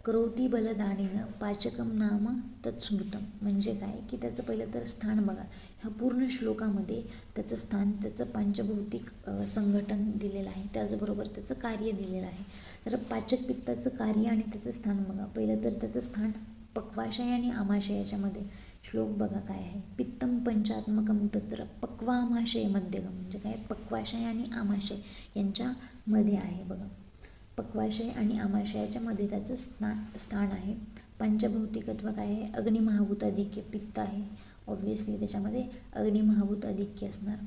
Speaker 1: करोति बलदानेन पाचकं नाम तत्स्मृतम. म्हणजे काय, की त्याचं पहिलं तर स्थान बघा. ह्या पूर्ण श्लोकामध्ये त्याचं स्थान, त्याचं पांचभौतिक संघटन दिलेलं आहे, त्याचबरोबर त्याचं कार्य दिलेलं आहे. तर पाचक पित्ताचं कार्य आणि त्याचं स्थान बघा. पहिलं तर त्याचं स्थान पक्वाशय आणि आमाशयाच्या मध्ये. श्लोक बघा काय आहे. पित्तम पंचात्मकं तत्र पक्वामाशय मध्यगम, म्हणजे काय, पक्वाशय आणि आमाशय यांच्यामध्ये आहे बघा. पक्वाशय आणि आमाशयाच्या मध्ये त्याचं स्थान आहे. पंचभौतिकत्व काय आहे, अग्निमहाभूत अधिक्य पित्त आहे. ऑब्व्हियसली त्याच्यामध्ये अग्निमहाभूत अधिक्य असणार.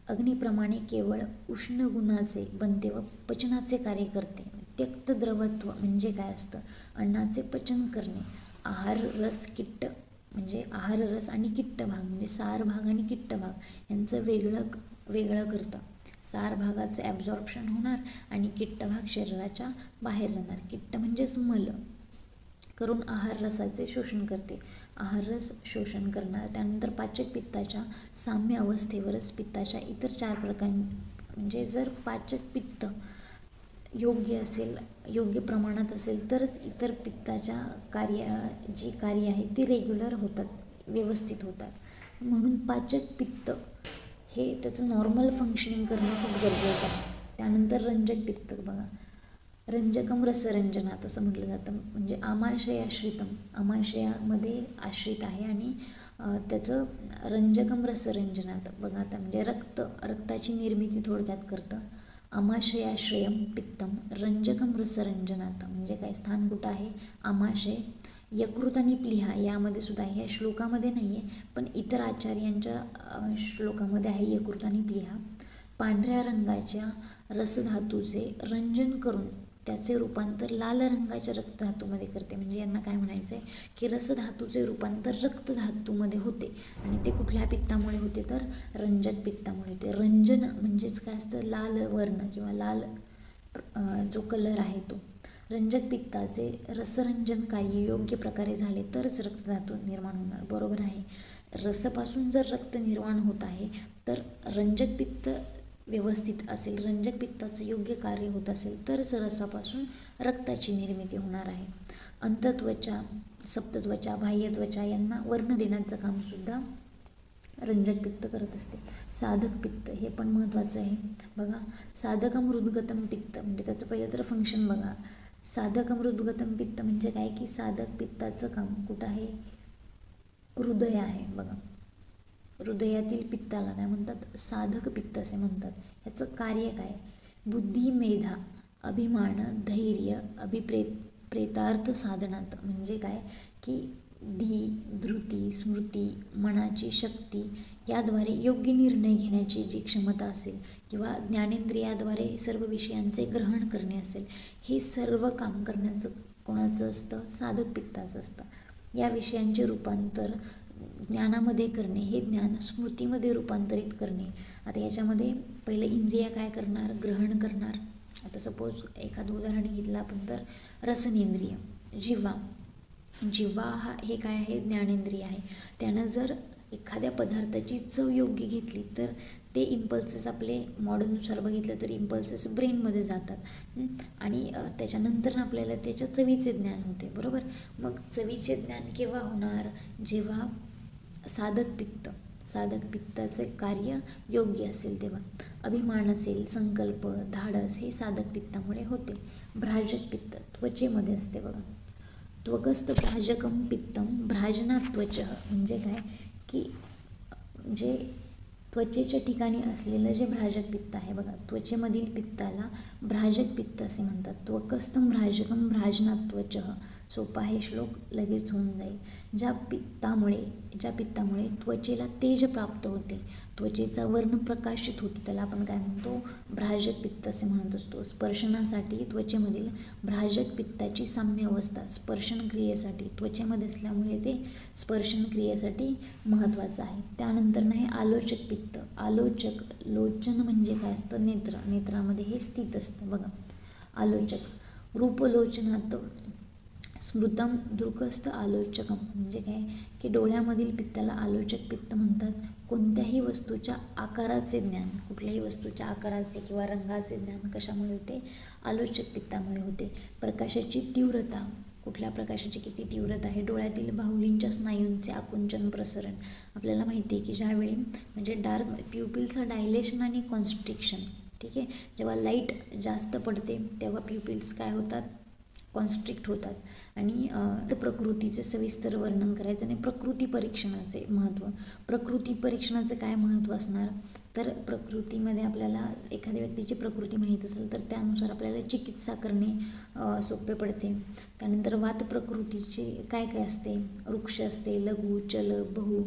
Speaker 1: अग्निप्रमाणे केवळ उष्ण गुणाचे बनते व पचनाचे कार्य करते. त्यक्तद्रवत्व म्हणजे काय असतं, अन्नाचे पचन करणे. आहार रस किट्ट म्हणजे आहार रस आणि किट्ट भाग म्हणजे सार भाग आणि किट्ट भाग यांचं वेगळं करतं. सार भागाचं ॲब्झॉर्प्शन होणार आणि किट्ट भाग शरीराच्या बाहेर जाणार. किट्ट म्हणजेच मल करून आहार रसाचे शोषण करते. आहार रस शोषण करणार. त्यानंतर पाचक पित्ताच्या साम्य अवस्थेवरच पित्ताच्या इतर 4 प्रकार, म्हणजे जर पाचक पित्त योग्य असेल, योग्य प्रमाणात असेल तरच इतर पित्ताच्या जी कार्य आहेत ती रेग्युलर होतात, व्यवस्थित होतात. म्हणून पाचक पित्त हे त्याचं नॉर्मल फंक्शनिंग करणं खूप गरजेचं आहे. त्यानंतर रंजक पित्त बघा. रंजकम रसरंजनात असं म्हटलं जातं. म्हणजे आमाशयाश्रितम, आमाशयामध्ये आश्रित आहे आणि त्याचं रंजकम रसरंजनात. बघा आता म्हणजे रक्ताची निर्मिती थोडक्यात करतं. आमाशयाश्रयम पित्तम रंजकम रसरंजनात. म्हणजे काय स्थान कुठं आहे? आमाशय. यकृत आणि प्लीहा यामध्ये सुद्धा आहे. या श्लोकामध्ये नाही आहे पण इतर आचार्यांच्या श्लोकामध्ये आहे यकृत आणि प्लीहा. पांढऱ्या रंगाच्या रसधातूचे रंजन करून त्याचे रूपांतर लाल रंगाच्या रक्तधातूमध्ये करते. म्हणजे यांना काय म्हणायचं आहे की रसधातूचे रूपांतर रक्तधातूमध्ये होते आणि ते कुठल्या पित्तामुळे होते तर रंजक पित्तामुळे होते. रंजन म्हणजेच काय असतं? लाल वर्ण किंवा लाल जो कलर आहे तो. रंजक पित्ताचे रसरंजन कार्य योग्य प्रकारे झाले तरच रक्तधातू निर्माण होणार. बरोबर आहे. रसपासून जर रक्त निर्माण होत आहे तर रंजक पित्त व्यवस्थित असेल, रंजक पित्ताचं योग्य कार्य होत असेल तरच रसापासून रक्ताची निर्मिती होणार आहे. अंतत्वचा, सप्तत्वचा, बाह्यत्वचा यांना वर्ण देण्याचं कामसुद्धा रंजक पित्त करत असते. साधक पित्त हे पण महत्त्वाचं आहे. बघा साधकम हृदगतम पित्त म्हणजे त्याचं पहिलं तर फंक्शन बघा. साधकम हृदगतम पित्त म्हणजे काय की साधक पित्ताचं काम कुठं आहे? हृदय आहे. बघा हृदयातील पित्ताला काय म्हणतात? साधक पित्त असे म्हणतात. ह्याचं कार्य काय? बुद्धी, मेधा, अभिमान, धैर्य, प्रेतार्थ साधनात. म्हणजे काय की धी, धृती, स्मृती, मनाची शक्ती याद्वारे योग्य निर्णय घेण्याची जी क्षमता असेल किंवा ज्ञानेंद्रियाद्वारे सर्व विषयांचे ग्रहण करणे असेल, हे सर्व काम करण्याचं कोणाचं असतं? साधक पित्ताचं असतं. या विषयांचे रूपांतर ज्ञानामध्ये करणे, हे ज्ञान स्मृतीमध्ये रूपांतरित करणे. आता याच्यामध्ये पहिलं इंद्रिय काय करणार? ग्रहण करणार. आता सपोज एखादं उदाहरण घेतलं आपण तर रसनेंद्रिय, जिव्हा हे काय आहे? ज्ञानेंद्रिय आहे. त्यानं जर एखाद्या पदार्थाची चव योग्य घेतली तर ते इम्पल्सेस आपले मॉडर्ननुसार बघितलं तर इम्पल्सेस ब्रेनमध्ये जातात आणि त्याच्यानंतर आपल्याला त्याच्या चवीचे ज्ञान होते. बरोबर. मग चवीचे ज्ञान केव्हा होणार? जेव्हा साधक पित्ताचे कार्य योग्य असेल तेव्हा. अभिमान असेल, संकल्प, धाडस हे साधक पित्तामुळे होते. भ्राजक पित्त त्वचेमध्ये असते. बघा त्वकस्त भ्राजकम पित्तम भ्राजनात त्वच. म्हणजे काय की जे त्वचेच्या ठिकाणी असलेलं जे भ्राजक पित्त आहे बघा, त्वचेमधील पित्ताला भ्राजक पित्त असे म्हणतात. त्वकस्थम भ्राजकम भ्राजनात त्वच. सोपा आहे श्लोक, लगेच होऊन जाईल. ज्या पित्तामुळे त्वचेला तेज प्राप्त होते, त्वचेचा वर्ण प्रकाशित होतो, त्याला आपण काय म्हणतो? भ्राजक पित्त असे म्हणत असतो. स्पर्शनासाठी त्वचेमधील भ्राजक पित्ताची साम्य अवस्था स्पर्शन क्रियेसाठी त्वचेमध्ये असल्यामुळे ते स्पर्शन क्रियेसाठी महत्त्वाचं आहे. त्यानंतर नाही आलोचक पित्त. लोचन म्हणजे काय असतं? नेत्रामध्ये हे स्थित असतं. बघा आलोचक. रूपलोचनात स्मृतम दृकस्थ आलोचकम. म्हणजे काय की डोळ्यामधील पित्ताला आलोचक पित्त म्हणतात. कोणत्याही वस्तूच्या आकाराचे ज्ञान, कुठल्याही वस्तूच्या आकाराचे किंवा रंगाचे ज्ञान कशामुळे होते? आलोचक पित्तामुळे होते. प्रकाशाची तीव्रता, कुठल्या प्रकाशाची किती तीव्रता आहे? डोळ्यातील बाहुलींच्या स्नायूंचे आकुंचन प्रसरण. आपल्याला माहिती आहे की ज्यावेळी म्हणजे डार्क प्युपिलचं डायलेशन आणि कॉन्स्ट्रिक्शन, ठीक आहे, जेव्हा लाईट जास्त पडते तेव्हा प्युपिल्स काय होतात? कॉन्स्ट्रिक्ट होतात. आणि प्रकृतीचे सविस्तर वर्णन करायचं आणि प्रकृती परीक्षणाचे महत्त्व. प्रकृती परीक्षणाचं काय महत्त्व असणार? तर प्रकृतीमध्ये आपल्याला एखाद्या व्यक्तीची प्रकृती माहीत असेल तर त्यानुसार आपल्याला चिकित्सा करणे सोपे पडते. त्यानंतर वात प्रकृतीचे काय काय असते? वृक्ष असते, लघु, चल, बहु,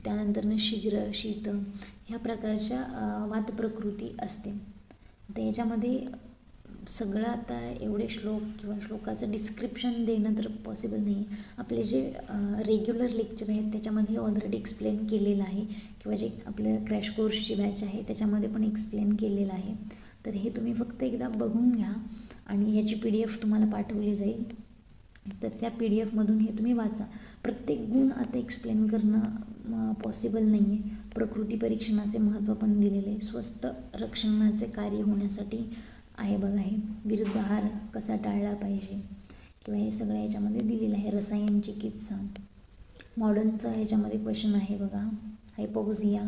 Speaker 1: त्यानंतर शीघ्र, शीत ह्या प्रकारच्या वात प्रकृती असते. तर याच्यामध्ये सगळं आता एवढे श्लोक किंवा श्लोकाचं डिस्क्रिप्शन देणं तर पॉसिबल नाही. आपले जे रेग्युलर लेक्चर आहेत त्याच्यामध्ये ऑलरेडी एक्सप्लेन केलेलं आहे किंवा जे आपल्या क्रॅश कोर्सची बॅच आहे त्याच्यामध्ये पण एक्सप्लेन केलेलं आहे. तर हे तुम्ही फक्त एकदा बघून घ्या आणि ह्याची PDF तुम्हाला पाठवली जाईल. तर त्या PDF मधून हे तुम्ही वाचा. प्रत्येक गुण आता एक्सप्लेन करणं पॉसिबल नाही आहे. प्रकृती परीक्षणाचे महत्त्व पण दिलेले आहे. स्वस्थ रक्षणाचे कार्य होण्यासाठी आहे. बघा हे विरुद्ध आहार कसा टाळला पाहिजे किंवा हे सगळं ह्याच्यामध्ये दिलेलं आहे. रसायन चिकित्सा, मॉडर्नचा ह्याच्यामध्ये क्वेश्चन आहे बघा. हायपोक्सिया,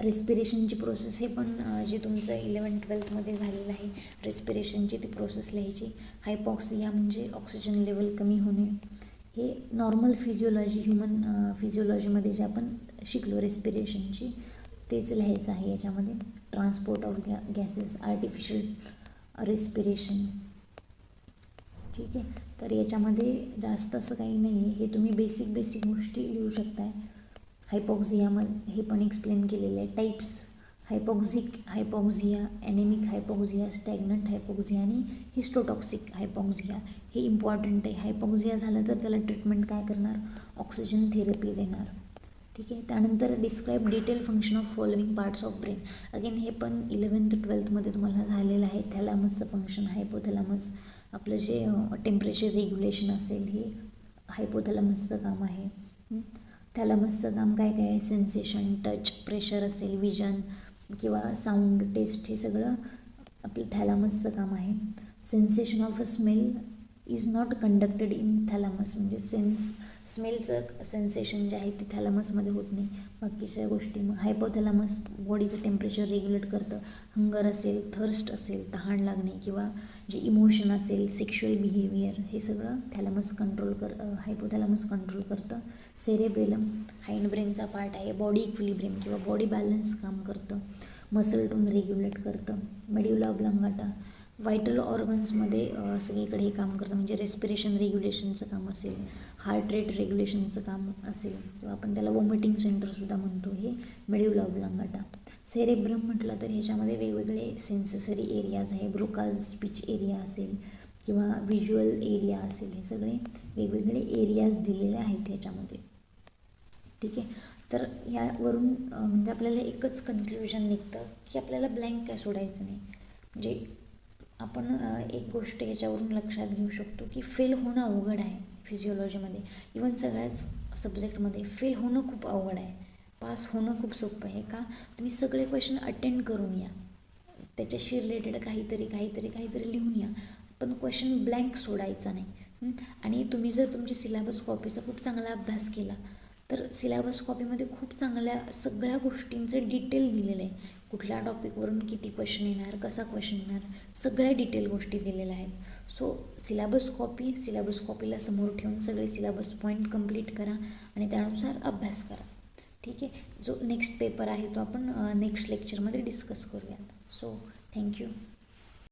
Speaker 1: रेस्पिरेशनची प्रोसेस हे पण जे तुमचं 11th-12thमध्ये झालेलं आहे, रेस्पिरेशनची ती प्रोसेस लिहायची. हायपॉक्सिया म्हणजे ऑक्सिजन लेवल कमी होणे. हे नॉर्मल फिजिओलॉजी, ह्युमन फिजिओलॉजीमध्ये जे आपण शिकलो रेस्पिरेशनची, तेच लिहायचं आहे याच्यामध्ये. Transport of gases, artificial respiration. ठीक आहे, तर याच्यामध्ये जास्त असं काही नाही आहे, हे तुम्ही बेसिक गोष्टी लिहू शकताय. हायपॉक्झियामध्ये हे पण एक्सप्लेन केलेलं आहे. टाईप्स: हायपॉक्झिया, ॲनेमिक हायपॉक्झिया, स्टॅग्नंट हायपॉक्झिया आणि हिस्टोटॉक्सिक हायपॉक्झिया. हे इम्पॉर्टंट आहे. हायपॉक्झिया झालं तर त्याला ट्रीटमेंट काय करणार? ऑक्सिजन थेरपी देणार. ठीक आहे, त्यानंतर describe detail function of following parts of brain. Again हे पण 11th-12thमध्ये तुम्हाला झालेलं आहे. थॅलॅमसचं फंक्शन, हायपोथॅलॅमस, आपलं जे टेम्परेचर रेग्युलेशन असेल हे हायपोथॅलॅमसचं काम आहे. थॅलॅमसचं काम काय काय आहे? सेन्सेशन, टच, प्रेशर असेल, विजन किंवा साऊंड टेस्ट, हे सगळं आपलं थॅलॅमसचं काम आहे. Sensation of a smell is not conducted in thalamus, म्हणजे स्मेलचं सेन्सेशन जे आहे ते थॅलॅमसमध्ये होत नाही. बाकीच्या गोष्टी मग हायपोथॅलॅमस बॉडीचं टेम्परेचर रेग्युलेट करतं. हंगर असेल, थर्स्ट असेल, तहान लागणे किंवा जे इमोशन असेल, सेक्शुअल बिहेवियर, हे सगळं हायपोथॅलॅमस कंट्रोल करतं. सेरेबेलम हाइंड ब्रेनचा पार्ट आहे. बॉडी इक्विलिब्रियम किंवा बॉडी बॅलन्स काम करतं. मसल टोन रेग्युलेट करतं. मेड्युला ऑब्लांगाटा व्हायटल ऑर्गन्समध्ये सगळीकडे हे काम करतं, म्हणजे रेस्पिरेशन रेग्युलेशनचं काम असेल, हार्ट रेट रेग्युलेशनचं काम असेल किंवा आपण त्याला वॉमिटिंग सेंटरसुद्धा म्हणतो, हे मेड्युला ऑब्लांगाटा. सेरेब्रम म्हटलं तर ह्याच्यामध्ये वेगवेगळे सेन्सेसरी एरियाज आहे. ब्रोकाज स्पीच एरिया असेल किंवा व्हिज्युअल एरिया असेल, हे सगळे वेगवेगळे एरियाज दिलेले आहेत ह्याच्यामध्ये. ठीक आहे, तर यावरून म्हणजे आपल्याला एकच कन्क्ल्युजन निघतं की आपल्याला ब्लँक काय सोडायचं नाही. म्हणजे आपण एक गोष्ट याच्यावरून लक्षात घेऊ शकतो की फेल होणं अवघड आहे फिजिओलॉजीमध्ये. इवन सगळ्याच सब्जेक्टमध्ये फेल होणं खूप अवघड आहे, पास होणं खूप सोपं आहे. का? तुम्ही सगळे क्वेश्चन अटेंड करून या, त्याच्याशी रिलेटेड काहीतरी लिहून या, पण क्वेश्चन ब्लँक सोडायचा नाही. आणि तुम्ही जर तुमच्या सिलॅबस कॉपीचा खूप चांगला अभ्यास केला तर सिलॅबस कॉपीमध्ये खूप चांगल्या सगळ्या गोष्टींचं डिटेल दिलेलं आहे. कुठल्या टॉपिकवरून किती क्वेश्चन येणार, कसा क्वेश्चन येणार, सगळ्या डिटेल गोष्टी दिलेल्या आहेत. सो सिलॅबस कॉपीला समोर ठेवून सगळे सिलॅबस पॉईंट कंप्लीट करा आणि त्यानुसार अभ्यास करा. ठीक आहे, जो नेक्स्ट पेपर आहे तो आपण नेक्स्ट लेक्चरमध्ये डिस्कस करूयात. So thank you.